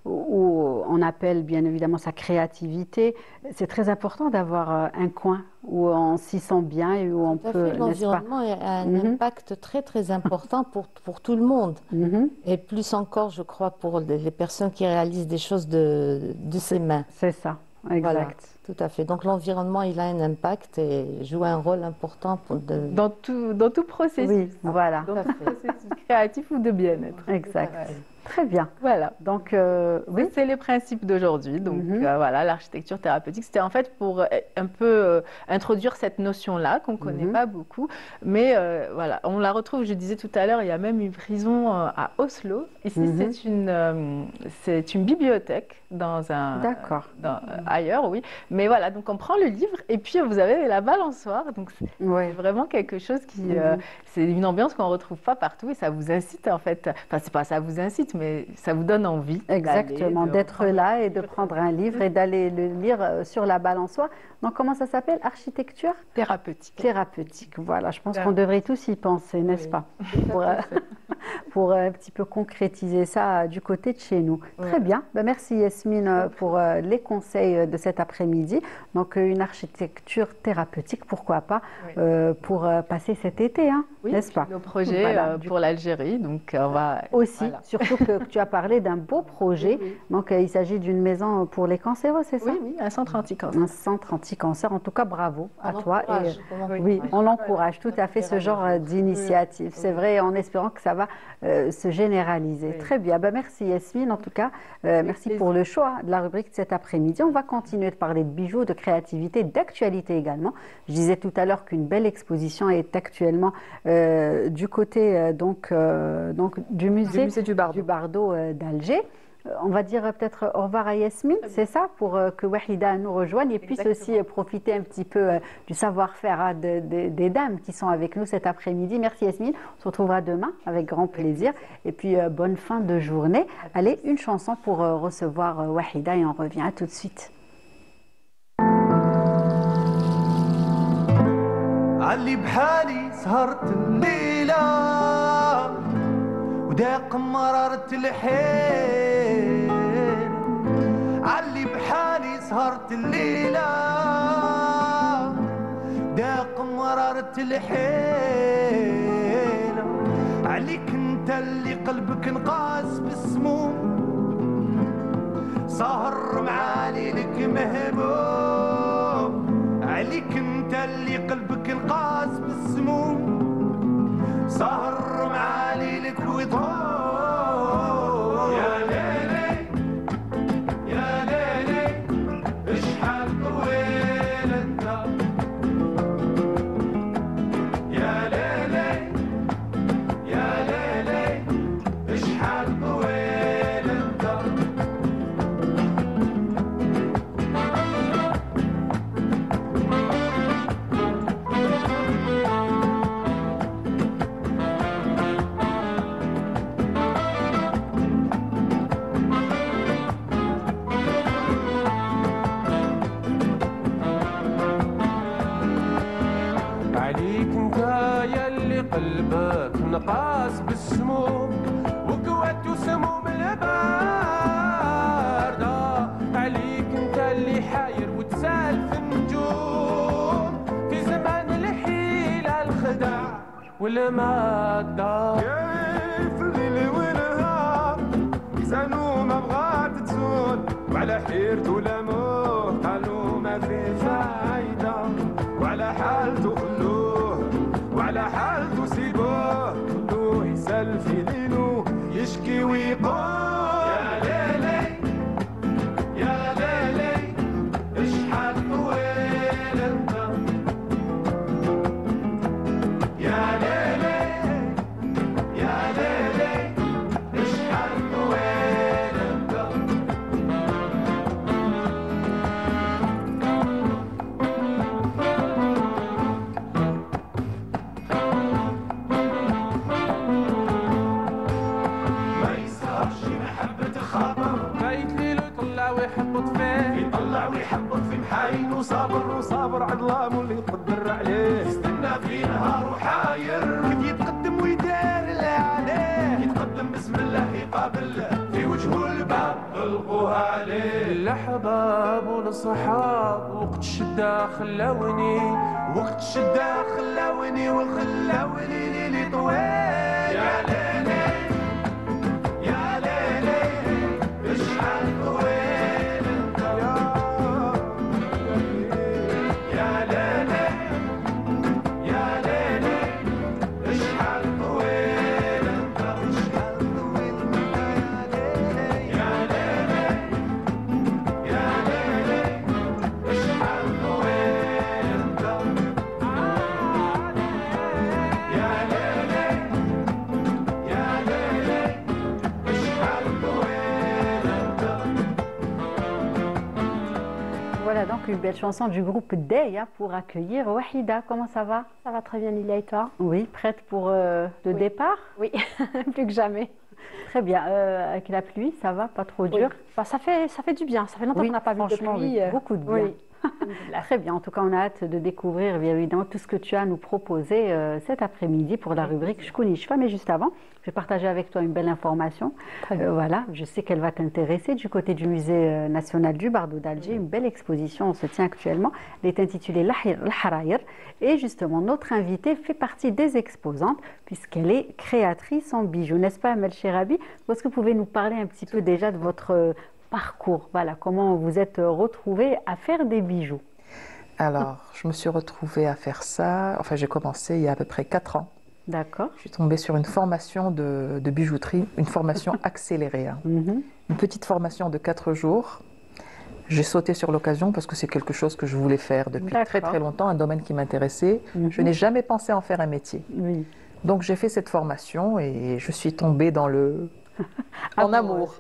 où on appelle bien évidemment sa créativité, c'est très important d'avoir un coin où on s'y sent bien et où on Tout à peut, fait, n'est-ce pas? l'environnement a un Mhm. impact très très important pour tout le monde. Mhm. Et plus encore, je crois, pour les personnes qui réalisent des choses de ses mains. C'est ça, Voilà, exact. tout à fait. Donc l'environnement, il a un impact et joue un rôle important dans tout processus, Oui, voilà, dans tout processus créatif ou de bien-être. exact. Ouais. Très bien. Voilà. Donc, oui. C'est les principes d'aujourd'hui. Donc Mhm. voilà, l'architecture thérapeutique, c'était en fait pour un peu introduire cette notion-là qu'on ne connaît Mhm. pas beaucoup. Mais voilà, on la retrouve, je disais tout à l'heure, il y a même une prison à Oslo. Ici, Mhm. c'est une bibliothèque dans un, D'accord. ailleurs, oui. Mais voilà, donc on prend le livre et puis vous avez la balançoire. Donc c'est Ouais. vraiment quelque chose qui, Mhm. c'est une ambiance qu'on ne retrouve pas partout et ça vous incite en fait. Enfin, c'est pas ça vous incite, mais ça vous donne envie. Exactement, d'être là et de prendre un livre et d'aller le lire sur la balançoire. Donc, comment ça s'appelle? Architecture Thérapeutique. thérapeutique. Voilà, je pense qu'on devrait tous y penser, n'est-ce pas? Pour un petit peu concrétiser ça du côté de chez nous. Très bien. Ben, merci Yasmine pour les conseils de cet après-midi. Donc, une architecture thérapeutique, pourquoi pas, pour passer cet été, hein, Oui, n'est-ce pas? nos projets Voilà, pour l'Algérie. Donc, on va. Aussi, Voilà. surtout que tu as parlé d'un beau projet. Donc, il s'agit d'une maison pour les cancéreux, c'est ça? Oui, oui, un centre anti-cancer. Un centre anti-cancer. En tout cas, bravo à toi. Oui, On l'encourage tout à fait ce genre d'initiative. C'est vrai, en espérant que ça va se généraliser. Oui. Très bien. Ben, merci Yasmine. En tout cas, merci pour le choix de la rubrique de cet après-midi. On va continuer de parler de bijoux, de créativité, d'actualité également. Je disais tout à l'heure qu'une belle exposition est actuellement du côté du musée musée du Bardo. d'Alger. On va dire peut-être au revoir à Yasmine, c'est ça, pour que Wahida nous rejoigne et puisse aussi profiter un petit peu du savoir-faire hein, des dames qui sont avec nous cet après-midi. Merci Yasmine, on se retrouvera demain avec grand plaisir. Et puis bonne fin de journée. Allez, une chanson pour recevoir Wahida et on revient. À tout de suite. علي بحالي سهرت الليلة وداق مررت الحيل علي بحالي سهرت الليلة داق مررت الحيل عليك انت اللي قلبك نقاس بالسموم سهر معالي لك مهموم عليك انت اللي قلبك نقاس بالسموم سهر معالي لك وضوء يا ليلي يا ليلي اشحال طويل انت يا ليلي يا ليلي اشحال طويل انت عليك انت يلي قلبك نقاس بالسموم وقوات سموم الباردة عليك انت اللي حاير وتسال في النجوم في زمان الحيلة الخداع والمادة يا في الليل والنهار زانو ما بغات تزول وعلى حيرته لاموه قالوا ما في فايدة وعلى حالته خلوه وعلى حالته سيبوه خلوه يسال في ليلو يشكي ويقول يا ليلي يا ليلي اشحال طويل انت يا ليلي يا ليلي اشحال طويل انت صحاب وقت الشدة خلاوني وقت الشدة خلاوني وخلاوني ليلي طويل يا ليلي يا ليلي اشحال طويل انت يا ليلي يا ليلي اشحال طويل انت اشحال طويل انت يا ليلي يا ليلي اشحال طويل انت يا ليلي يا ليلي اشحال طويل انت. Voilà donc une belle chanson du groupe Day pour accueillir Wahida. Comment ça va? Ça va très bien, Lilia, et toi? Oui, prête pour le départ? Oui, plus que jamais. Très bien. Avec la pluie, ça va? Pas trop dur? Bah, ça fait du bien. Ça fait longtemps Oui, qu'on n'a pas vu de franchement, pluie. oui, beaucoup de bien. Oui. Très bien. En tout cas, on a hâte de découvrir bien évidemment tout ce que tu as à nous proposer cet après-midi pour la rubrique Shkouni Shfa. Mais juste avant, je vais partager avec toi une belle information. Voilà, je sais qu'elle va t'intéresser. Du côté du Musée national du Bardo d'Alger, une belle exposition se tient actuellement. Elle est intitulée L'Harayr. Et justement, notre invitée fait partie des exposantes puisqu'elle est créatrice en bijoux. N'est-ce pas, Amel Cherabi? Est-ce que vous pouvez nous parler un petit peu déjà de votre parcours? Voilà, comment vous êtes retrouvée à faire des bijoux? Alors, je me suis retrouvée à faire ça. Enfin, j'ai commencé il y a à peu près 4 ans. D'accord. Je suis tombée sur une formation de bijouterie, une formation accélérée. Une petite formation de 4 jours. J'ai sauté sur l'occasion parce que c'est quelque chose que je voulais faire depuis très très longtemps, un domaine qui m'intéressait. Je n'ai jamais pensé en faire un métier. Oui. Donc j'ai fait cette formation et je suis tombée dans le... en amour.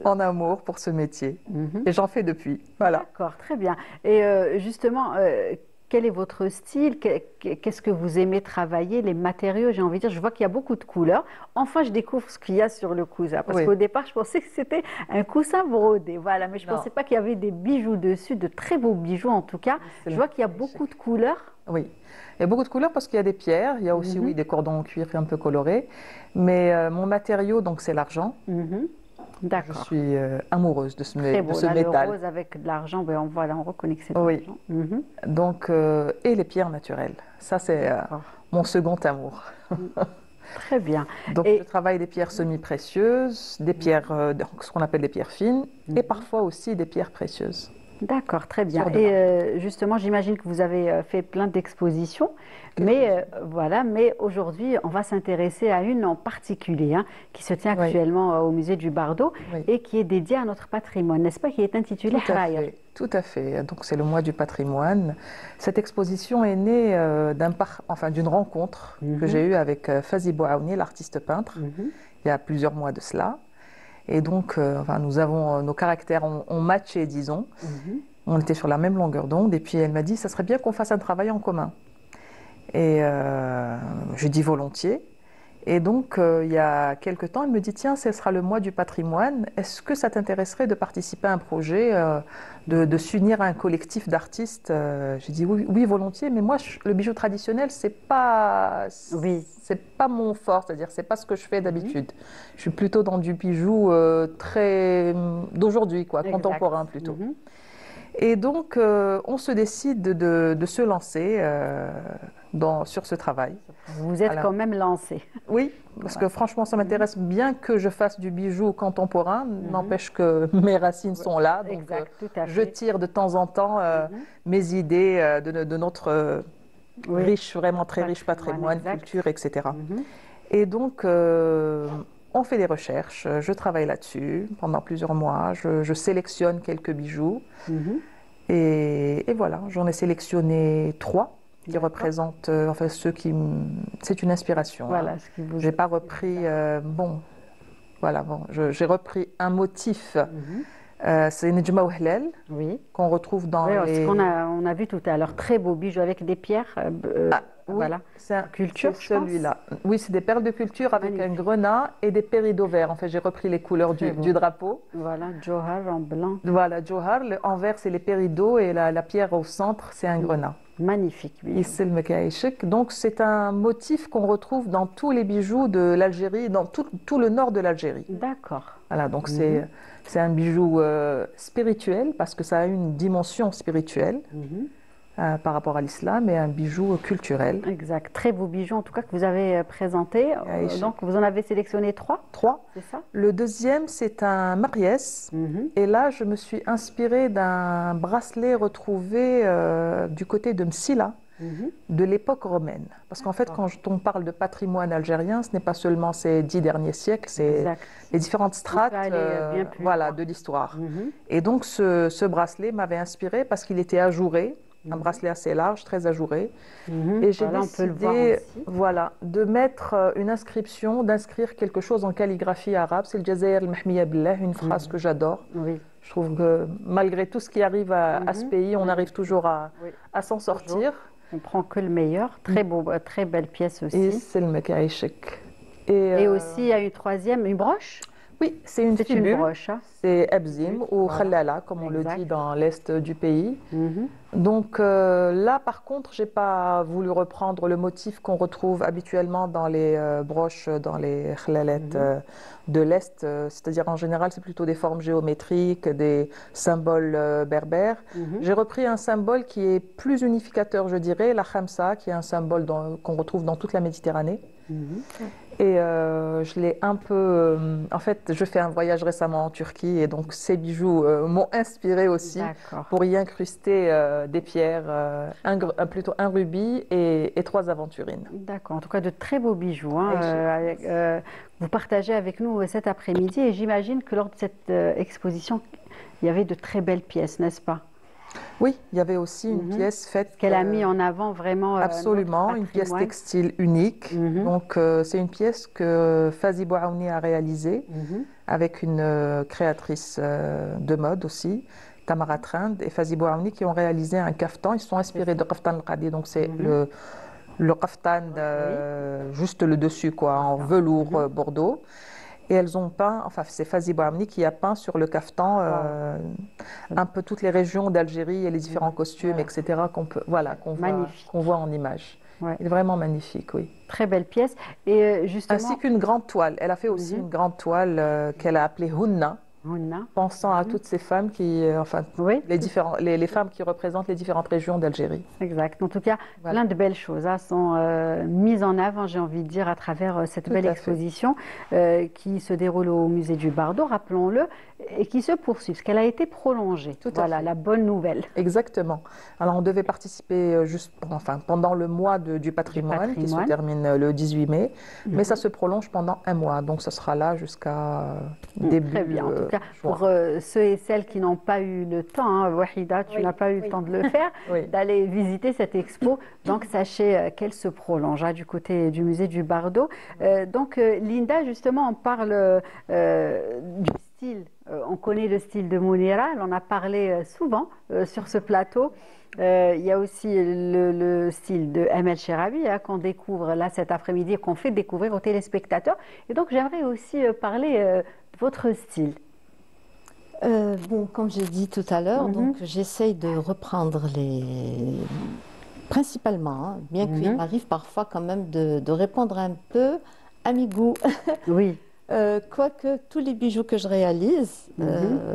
En amour pour ce métier. Et j'en fais depuis. Voilà. D'accord, très bien. Et justement, quel est votre style? Qu'est-ce que vous aimez travailler? Les matériaux, j'ai envie de dire, je vois qu'il y a beaucoup de couleurs. Enfin, je découvre ce qu'il y a sur le coussin. Parce qu'au départ, je pensais que c'était un coussin brodé. Voilà, mais je ne pensais pas qu'il y avait des bijoux dessus, de très beaux bijoux en tout cas. Je vois qu'il y a beaucoup de couleurs. Oui, il y a beaucoup de couleurs parce qu'il y a des pierres, il y a aussi oui, des cordons en cuir un peu colorés. Mais mon matériau, donc c'est l'argent. D'accord. Je suis amoureuse de ce, très beau, de ce là, métal. Le rose avec de l'argent, ben on reconnaît que c'est de l'argent. Donc, et les pierres naturelles. Ça, c'est mon second amour. Très bien. Donc, je travaille des pierres semi-précieuses, des pierres, ce qu'on appelle des pierres fines, et parfois aussi des pierres précieuses. D'accord, très bien. Et justement, j'imagine que vous avez fait plein d'expositions, mais voilà. Mais aujourd'hui, on va s'intéresser à une en particulier qui se tient actuellement au musée du Bardo et qui est dédiée à notre patrimoine, n'est-ce pas? Qui est intitulée Harayr. Tout à fait. Donc c'est le mois du patrimoine. Cette exposition est née d'une rencontre que j'ai eue avec Fazi Bouaouni, l'artiste peintre, il y a plusieurs mois de cela. Et donc, nous avons nos caractères ont matché, disons. On était sur la même longueur d'onde. Et puis, elle m'a dit, ça serait bien qu'on fasse un travail en commun. Et j'ai dit volontiers. Et donc, il y a quelque temps, elle me dit, tiens, ce sera le mois du patrimoine. Est-ce que ça t'intéresserait de participer à un projet, de s'unir à un collectif d'artistes? J'ai dit oui, volontiers. Mais moi, le bijou traditionnel, c'est pas mon fort. C'est-à-dire, c'est pas ce que je fais d'habitude. Je suis plutôt dans du bijou très d'aujourd'hui, quoi, contemporain plutôt. Et donc, on se décide de se lancer sur ce travail. Vous êtes quand même lancé. Oui, parce que franchement, ça m'intéresse bien que je fasse du bijou contemporain. N'empêche que mes racines sont là. Donc, je tire de temps en temps mes idées de notre riche, vraiment très riche patrimoine, culture, etc. Et donc, on fait des recherches, je travaille là-dessus pendant plusieurs mois, je sélectionne quelques bijoux et voilà, j'en ai sélectionné 3 qui représentent ceux qui... C'est une inspiration. Voilà, ce qui vous... J'ai pas repris... j'ai repris un motif. C'est Nejma Ouhlel, qu'on retrouve dans les... Ce qu'on a vu tout à l'heure, très beau bijou avec des pierres. Voilà, c'est culture, celui-là. Oui, c'est des perles de culture avec un grenat et des péridots verts. En fait, j'ai repris les couleurs du drapeau. Voilà, Johar en blanc. Voilà, Johar, en vert, c'est les péridots et la pierre au centre, c'est un grenat. Magnifique. Donc c'est un motif qu'on retrouve dans tous les bijoux de l'Algérie, dans tout le nord de l'Algérie. D'accord. Voilà, donc c'est un bijou spirituel parce que ça a une dimension spirituelle par rapport à l'islam et un bijou culturel. Exact. Très beau bijou en tout cas que vous avez présenté. Donc vous en avez sélectionné 3. 3. C'est ça? Le deuxième c'est un mariès. Et là je me suis inspirée d'un bracelet retrouvé du côté de Msila. De l'époque romaine. Parce qu'en fait, quand on parle de patrimoine algérien, ce n'est pas seulement ces 10 derniers siècles, c'est les différentes strates voilà, de l'histoire. Et donc, ce bracelet m'avait inspiré parce qu'il était ajouré, un bracelet assez large, très ajouré. Et j'ai décidé de mettre une inscription, d'inscrire quelque chose en calligraphie arabe. C'est le Jazair al-Mahmiya Billah, une phrase que j'adore. Je trouve que malgré tout ce qui arrive à ce pays, on arrive toujours à s'en sortir. On prend que le meilleur. Très belle pièce aussi. Et aussi, il y a une troisième, une broche. Oui, c'est une broche. Hein. C'est Ebzim ou Khallala, comme on le dit dans l'est du pays. Donc là, par contre, je n'ai pas voulu reprendre le motif qu'on retrouve habituellement dans les broches, dans les khallalettes de l'est. C'est-à-dire, en général, c'est plutôt des formes géométriques, des symboles berbères. J'ai repris un symbole qui est plus unificateur, je dirais, la khamsa, qui est un symbole qu'on retrouve dans toute la Méditerranée. Et je l'ai un peu... en fait, je fais un voyage récemment en Turquie et donc ces bijoux m'ont inspiré aussi pour y incruster des pierres, plutôt un rubis et 3 aventurines. D'accord, en tout cas de très beaux bijoux. Hein, vous partagez avec nous cet après-midi et j'imagine que lors de cette exposition, il y avait de très belles pièces, n'est-ce pas? Oui, il y avait aussi une pièce faite... Qu'elle a mis en avant vraiment... absolument, une pièce textile unique. Donc, c'est une pièce que Fazi Bouaouni a réalisée avec une créatrice de mode aussi, Tamara Trend et Fazi Bouaouni, qui ont réalisé un kaftan. Ils se sont inspirés de Kaftan al-Qadi, donc c'est le kaftan, juste le dessus, quoi, en velours bordeaux. Et elles ont peint, enfin c'est Fazi Bouaouni qui a peint sur le kaftan un peu toutes les régions d'Algérie et les différents costumes, etc. qu'on voit en image. Il est vraiment magnifique, oui. Très belle pièce. Et justement... Ainsi qu'une grande toile. Elle a fait aussi une grande toile qu'elle a appelée Hunna. Pensant à toutes ces femmes qui, les femmes qui représentent les différentes régions d'Algérie. Exact. En tout cas, plein de belles choses sont mises en avant, j'ai envie de dire, à travers cette belle exposition qui se déroule au musée du Bardo, rappelons-le, et qui se poursuit, parce qu'elle a été prolongée. Voilà, la bonne nouvelle. Exactement. Alors, on devait participer pendant le mois du patrimoine, qui se termine le 18 mai, mais ça se prolonge pendant un mois, donc ça sera là jusqu'à début. Très bien. En tout cas, pour ceux et celles qui n'ont pas eu le temps, Wahida, tu n'as pas eu le temps de le faire, d'aller visiter cette expo. Donc, sachez qu'elle se prolonge du côté du musée du Bardo. Donc, Linda, justement, on parle du style. On connaît le style de Mounira, elle en a parlé souvent sur ce plateau. Il y a aussi le style de Amel Cherabi qu'on découvre là cet après-midi, qu'on fait découvrir aux téléspectateurs. Et donc, j'aimerais aussi parler de votre style. Comme j'ai dit tout à l'heure, donc j'essaye de reprendre principalement, bien qu'il m'arrive parfois quand même de répondre un peu à mes goûts. Oui. Quoique tous les bijoux que je réalise,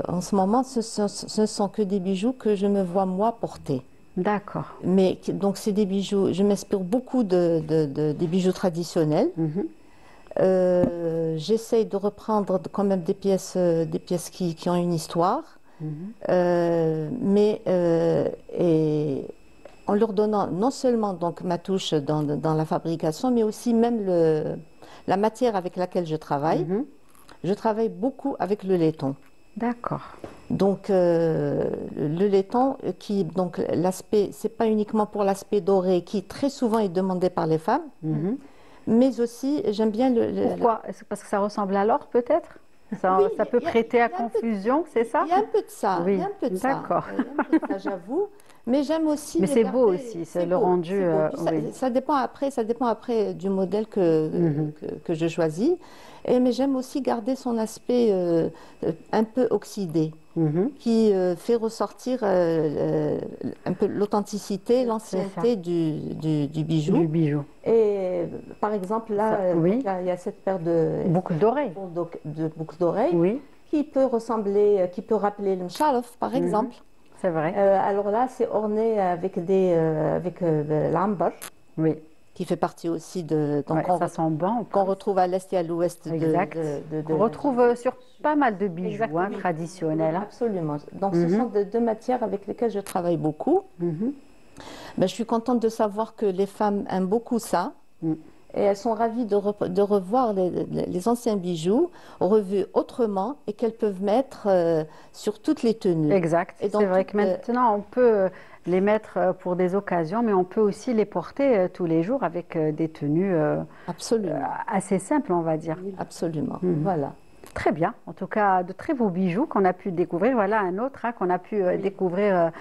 en ce moment, ce sont que des bijoux que je me vois moi porter. D'accord. Mais donc c'est des bijoux, je m'inspire beaucoup des bijoux traditionnels. J'essaye de reprendre quand même des pièces qui ont une histoire, mais en leur donnant non seulement donc ma touche dans la fabrication, mais aussi même la matière avec laquelle je travaille. Je travaille beaucoup avec le laiton. D'accord. Donc le laiton, donc l'aspect, c'est pas uniquement pour l'aspect doré qui très souvent est demandé par les femmes. Mais aussi, j'aime bien Pourquoi? Est-ce parce que ça ressemble à l'or, peut-être? Ça peut prêter à confusion, c'est ça? Il y a un peu de ça. Oui. Il y a un peu de ça. D'accord. J'avoue. Mais j'aime aussi. Mais c'est beau aussi, c'est le rendu. Oui. Ça dépend après du modèle que je choisis. Mais j'aime aussi garder son aspect un peu oxydé, qui fait ressortir un peu l'authenticité, l'ancienneté du bijou. Du bijou. Et par exemple, là, oui. il y a cette paire de boucles d'oreilles. De boucles d'oreilles. Oui. Qui peut rappeler le msharaf, par exemple. C'est vrai. Alors là, c'est orné avec l'ambar. Oui. Qui fait partie aussi de... Donc ça sent bon. Qu'on retrouve à l'est et à l'ouest. Exact. On retrouve sur pas mal de bijoux traditionnels. Absolument. Donc ce sont deux matières avec lesquelles je travaille beaucoup. Je suis contente de savoir que les femmes aiment beaucoup ça. Et elles sont ravies de revoir les anciens bijoux revus autrement et qu'elles peuvent mettre sur toutes les tenues. Exact. C'est vrai que maintenant, on peut les mettre pour des occasions, mais on peut aussi les porter tous les jours avec des tenues assez simples, on va dire. Absolument. Voilà. Très bien. En tout cas, de très beaux bijoux qu'on a pu découvrir. Voilà un autre qu'on a pu découvrir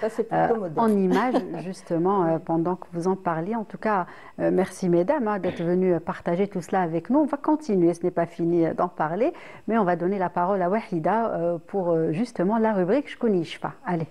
en images, justement, pendant que vous en parliez. En tout cas, merci mesdames d'être venues partager tout cela avec nous. On va continuer, ce n'est pas fini d'en parler, mais on va donner la parole à Wahida pour justement la rubrique « Je connais pas ». Allez.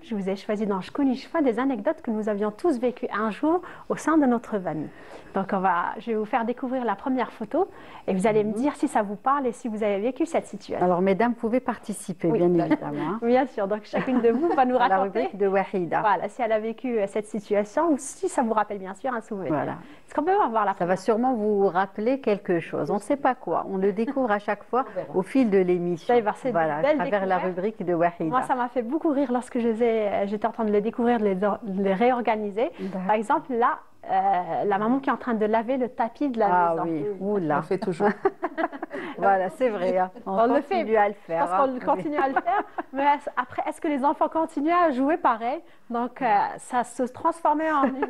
Je vous ai choisi dans Je connais pas des anecdotes que nous avions tous vécues un jour au sein de notre famille. Donc je vais vous faire découvrir la première photo et vous allez me dire si ça vous parle et si vous avez vécu cette situation. Alors mesdames, vous pouvez participer, bien évidemment. Bien sûr, donc chacune de vous va nous raconter la rubrique de Wahida. Voilà, si elle a vécu cette situation ou si ça vous rappelle bien sûr un souvenir. Voilà. Est-ce qu'on peut avoir la Ça va sûrement vous rappeler quelque chose. On ne sait pas quoi. On le découvre à chaque fois au fil de l'émission. Voilà, à travers la rubrique de Wahida. Moi, ça m'a fait beaucoup rire lorsque j'étais en train de les découvrir, de les réorganiser. Par exemple, là, la maman qui est en train de laver le tapis de la maison. Ah oui, oula. On le fait toujours. Voilà, c'est vrai. Hein. On le fait. À le faire. Je pense qu'on continue à le faire. Mais après, est-ce que les enfants continuent à jouer pareil? Donc, ça se transformait en une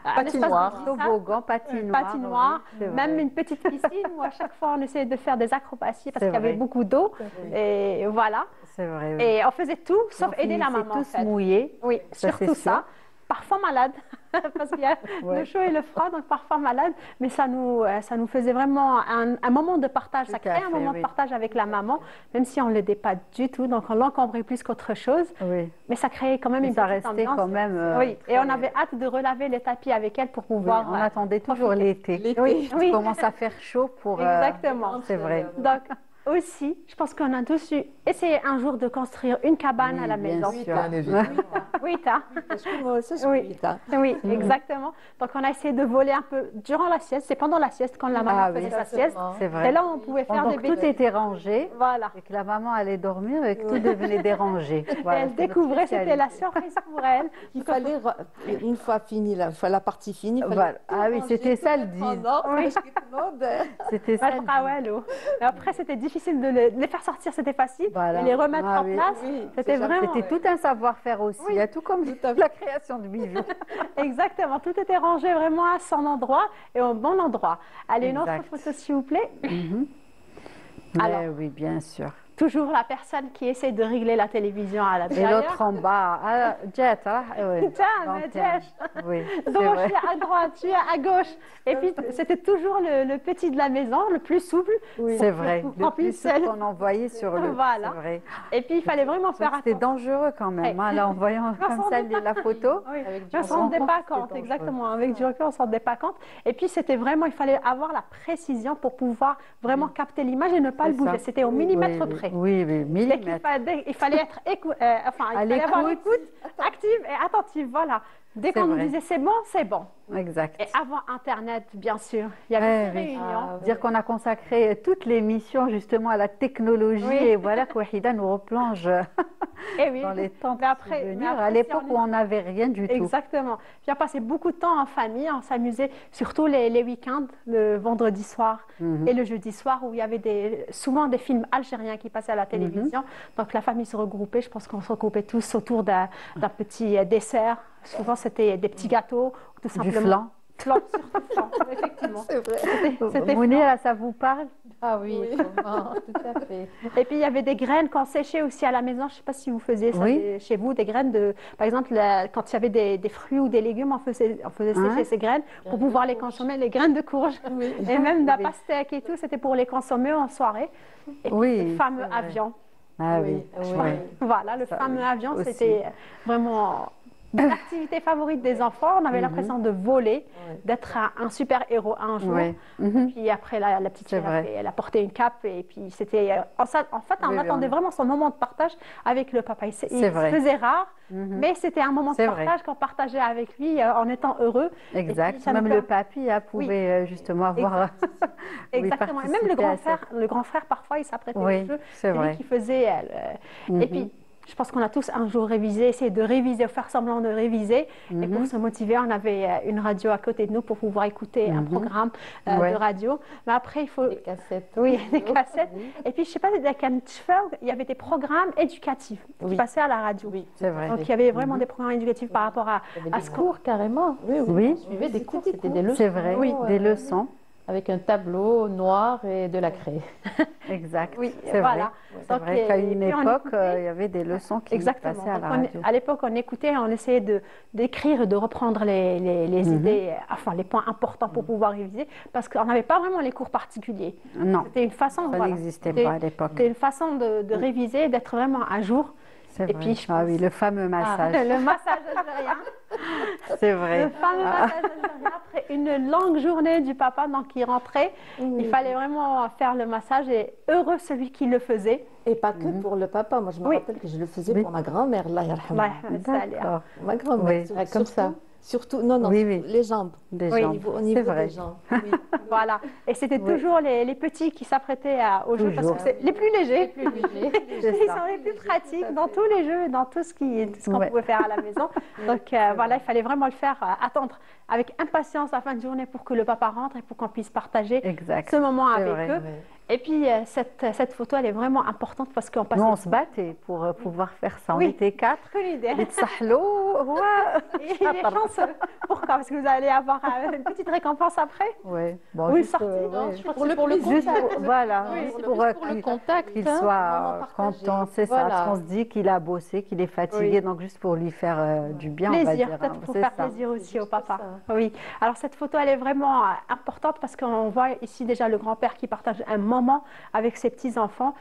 patinoire. Toboggan, patinoire. Oui, même une petite piscine où à chaque fois on essayait de faire des acrobaties parce qu'il y avait beaucoup d'eau. Et voilà. C'est vrai. Oui. Et on faisait tout sauf aider la maman. Tous mouillés. Oui, surtout ça. Parfois malade, parce qu'il y a le chaud et le froid, donc parfois malade, mais ça nous faisait vraiment un moment de partage, ça crée un moment de partage avec la maman, même si on ne l'aidait pas du tout, donc on l'encombrait plus qu'autre chose, mais ça créait quand même une petite ambiance. Quand même, oui, et on avait hâte de relaver les tapis avec elle pour pouvoir... on attendait toujours l'été. Oui, il commence à faire chaud pour... Exactement. C'est vrai. Donc, aussi, je pense qu'on a tous essayé un jour de construire une cabane à la maison. Oui, exactement. Donc, on a essayé de voler un peu durant la sieste. C'est pendant la sieste, quand la maman faisait sa sieste. C'est vrai. Et là, on pouvait faire des bêtises. Tout était rangé. Voilà. Et que la maman allait dormir et que tout devenait dérangé. Voilà, elle découvrait, c'était la surprise pour elle. Il fallait, une fois fini, la partie finie. Ah oui, c'était ça le deal. C'était ça. Après, c'était difficile de les faire sortir, c'était facile. Mais les remettre en place, c'était vraiment... C'était tout un savoir-faire aussi, tout comme la création de bijoux. Exactement, tout était rangé vraiment à son endroit et au bon endroit. Allez, une autre photo s'il vous plaît. Alors, oui, bien sûr. Toujours la personne qui essaie de régler la télévision à l'intérieur. Et l'autre en bas. Oui, donc je suis à droite, je suis à gauche. Et puis c'était toujours le petit de la maison, le plus souple. C'est vrai, le plus souple qu'on envoyait sur le... Voilà. Vrai. Et puis il fallait vraiment faire attention. C'était dangereux quand même, là, en voyant comme ça la photo. On ne s'en rendait pas compte, exactement. Avec du recul, on ne s'en rendait pas compte. Et puis c'était vraiment, il fallait avoir la précision pour pouvoir vraiment capter l'image et ne pas le bouger. C'était au millimètre près. Oui, millimètre. Il fallait être avoir l'écoute active et attentive, voilà. Dès qu'on nous disait c'est bon. Exact. Et avant Internet, bien sûr, il y avait une réunion. Dire qu'on a consacré toute l'émission justement à la technologie et voilà que Wahida nous replonge Et oui. Dans les temps mais après, à l'époque où on n'avait rien du tout. Exactement. Puis on passait beaucoup de temps en famille, on s'amusait, surtout les week-ends, le vendredi soir et le jeudi soir, où il y avait souvent des films algériens qui passaient à la télévision. Donc la famille se regroupait, je pense qu'on se regroupait tous autour d'un petit dessert. Souvent c'était des petits gâteaux, tout simplement. Du flan. Surtout flan, effectivement. C'est vrai. C'était Mounira, ça vous parle? Ah oui, comment, tout à fait. Et puis il y avait des graines qu'on séchait aussi à la maison. Je ne sais pas si vous faisiez ça chez vous, des graines de, par exemple, quand il y avait des fruits ou des légumes, on faisait sécher ces graines pour pouvoir les consommer, les graines de courge. Et même de la pastèque et tout, c'était pour les consommer en soirée. Et puis le fameux avion. Ah oui. Voilà, le fameux avion, c'était vraiment l'activité favorite des enfants. On avait l'impression de voler, d'être un super-héros un jour. Puis après, la petite fille, elle a porté une cape. Et puis, c'était... En fait, on attendait vraiment son moment de partage avec le papa. Il se faisait rare, mais c'était un moment de partage qu'on partageait avec lui en étant heureux. Exact. Puis, même le papy pouvait justement avoir... Exactement. Et même le grand frère, parfois, il s'apprêtait au jeu. C'est vrai. Lui qui faisait... Et puis... Je pense qu'on a tous un jour révisé, essayé de réviser, faire semblant de réviser. Et pour se motiver, on avait une radio à côté de nous pour pouvoir écouter un programme de radio. Mais après, il faut... Des cassettes. Oui, des cassettes. Et puis, je ne sais pas, il y avait des programmes éducatifs qui passaient à la radio. Oui, c'est vrai. Donc, il y avait vraiment des programmes éducatifs par rapport à ce cours, carrément. Oui. On suivait des cours, c'était des leçons. C'est vrai, des leçons. Avec un tableau noir et de la craie. Exact. Oui, c'est voilà. C'est vrai qu'à une époque, il y avait des leçons qui passaient à la radio. À l'époque, on écoutait, on essayait d'écrire et de reprendre les idées, enfin les points importants pour pouvoir réviser, parce qu'on n'avait pas vraiment les cours particuliers. Non, c'était une façon, ça n'existait pas à l'époque. C'était une façon de réviser, d'être vraiment à jour. Et puis, oui, le fameux massage. Le massage algérien. C'est vrai. Le fameux massage algérien. Après une longue journée du papa, donc il rentrait, il fallait vraiment faire le massage et heureux celui qui le faisait. Et pas que pour le papa. Moi, je me rappelle que je le faisais pour ma grand-mère. Allah ma grand-mère. Comme ça. Surtout, non, les jambes. Au niveau des jambes. Voilà. Et c'était toujours les petits qui s'apprêtaient au jeu parce que c'est les plus légers. Ils sont les plus pratiques dans tous les jeux, dans tout ce qu'on pouvait faire à la maison. Donc voilà, il fallait vraiment le faire, attendre avec impatience la fin de journée pour que le papa rentre et pour qu'on puisse partager ce moment avec eux. Et puis, cette photo, elle est vraiment importante parce qu'on passait... Nous, on se battait pour pouvoir faire ça. On était 4. Il est chanceux. Pourquoi? Parce que vous allez avoir une petite récompense après. Oui. Bon, une sortie. Pour le contact. Voilà. Pour le contact. Qu'il soit content. C'est ça. Parce qu'on se dit qu'il a bossé, qu'il est fatigué. Donc, juste pour lui faire du bien, on va dire. Peut-être pour faire plaisir aussi au papa. Oui. Alors, cette photo, elle est vraiment importante parce qu'on voit ici déjà le grand-père qui partage un moment avec ses petits-enfants.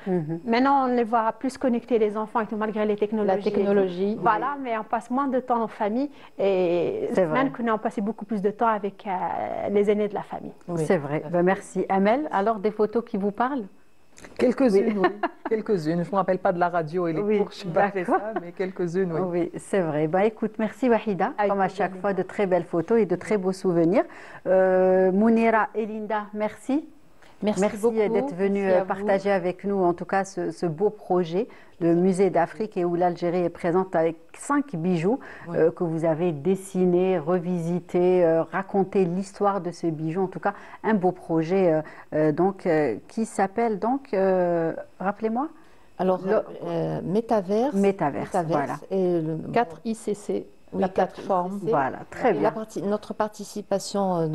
Maintenant, on les voit plus connectés, les enfants, et tout, malgré les technologies. La technologie. Voilà, mais on passe moins de temps en famille et même qu'on a passé beaucoup plus de temps avec les aînés de la famille. C'est vrai. Ben, merci. Amel, alors des photos qui vous parlent? Quelques-unes, oui. Quelques-unes. Je ne me rappelle pas de la radio et les cours, je n'ai pas fait ça, mais quelques-unes, oui. Oui, c'est vrai. Bah, écoute, merci Wahida. Comme à chaque fois, de très belles photos et de très beaux souvenirs. Mounira et Linda, merci. Merci d'être venue partager avec nous, en tout cas, ce beau projet, le musée d'Afrique, et où l'Algérie est présente avec 5 bijoux que vous avez dessinés, revisités, raconté l'histoire de ce bijou. En tout cas, un beau projet qui s'appelle donc, rappelez-moi. Alors, Métaverse. Métaverse, voilà. Et 4 ICC. La plateforme. Voilà, très bien. Notre participation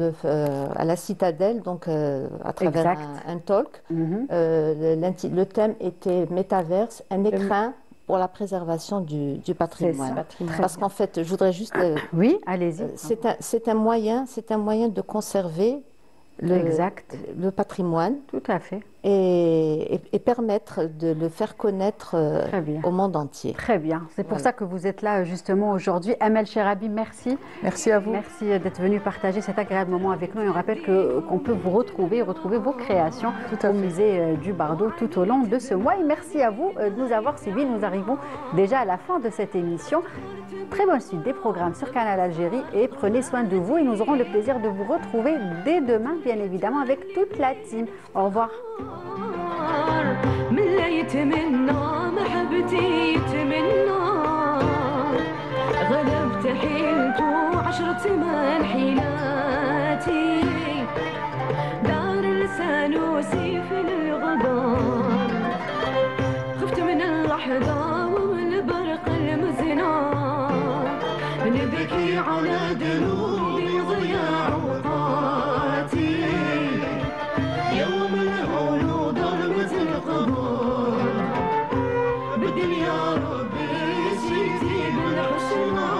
à la Citadelle, donc à travers un talk. Le thème était Métaverse, un écrin pour la préservation du patrimoine. Parce qu'en fait, je voudrais juste... oui, allez-y. C'est un moyen de conserver le patrimoine. Tout à fait. Et permettre de le faire connaître au monde entier. Très bien. C'est pour ça que vous êtes là justement aujourd'hui. Amel Cherabi, merci. Merci à vous. Merci d'être venu partager cet agréable moment avec nous. Et on rappelle qu'on peut vous retrouver vos créations au musée du Bardo tout au long de ce mois. Et merci à vous de nous avoir suivis. Nous arrivons déjà à la fin de cette émission. Très bonne suite des programmes sur Canal Algérie et prenez soin de vous. Et nous aurons le plaisir de vous retrouver dès demain, bien évidemment, avec toute la team. Au revoir. من لا يتمنى محبتي يتمنى عشرة من حيلاتي دار لسان وسيف الغبار خفت من اللحظة ومن برق المزنار نبكي على ذنوبي ضياع أوقاتي يوم الهول وضربة القبور بدنيا ربي سيتي بالحسنى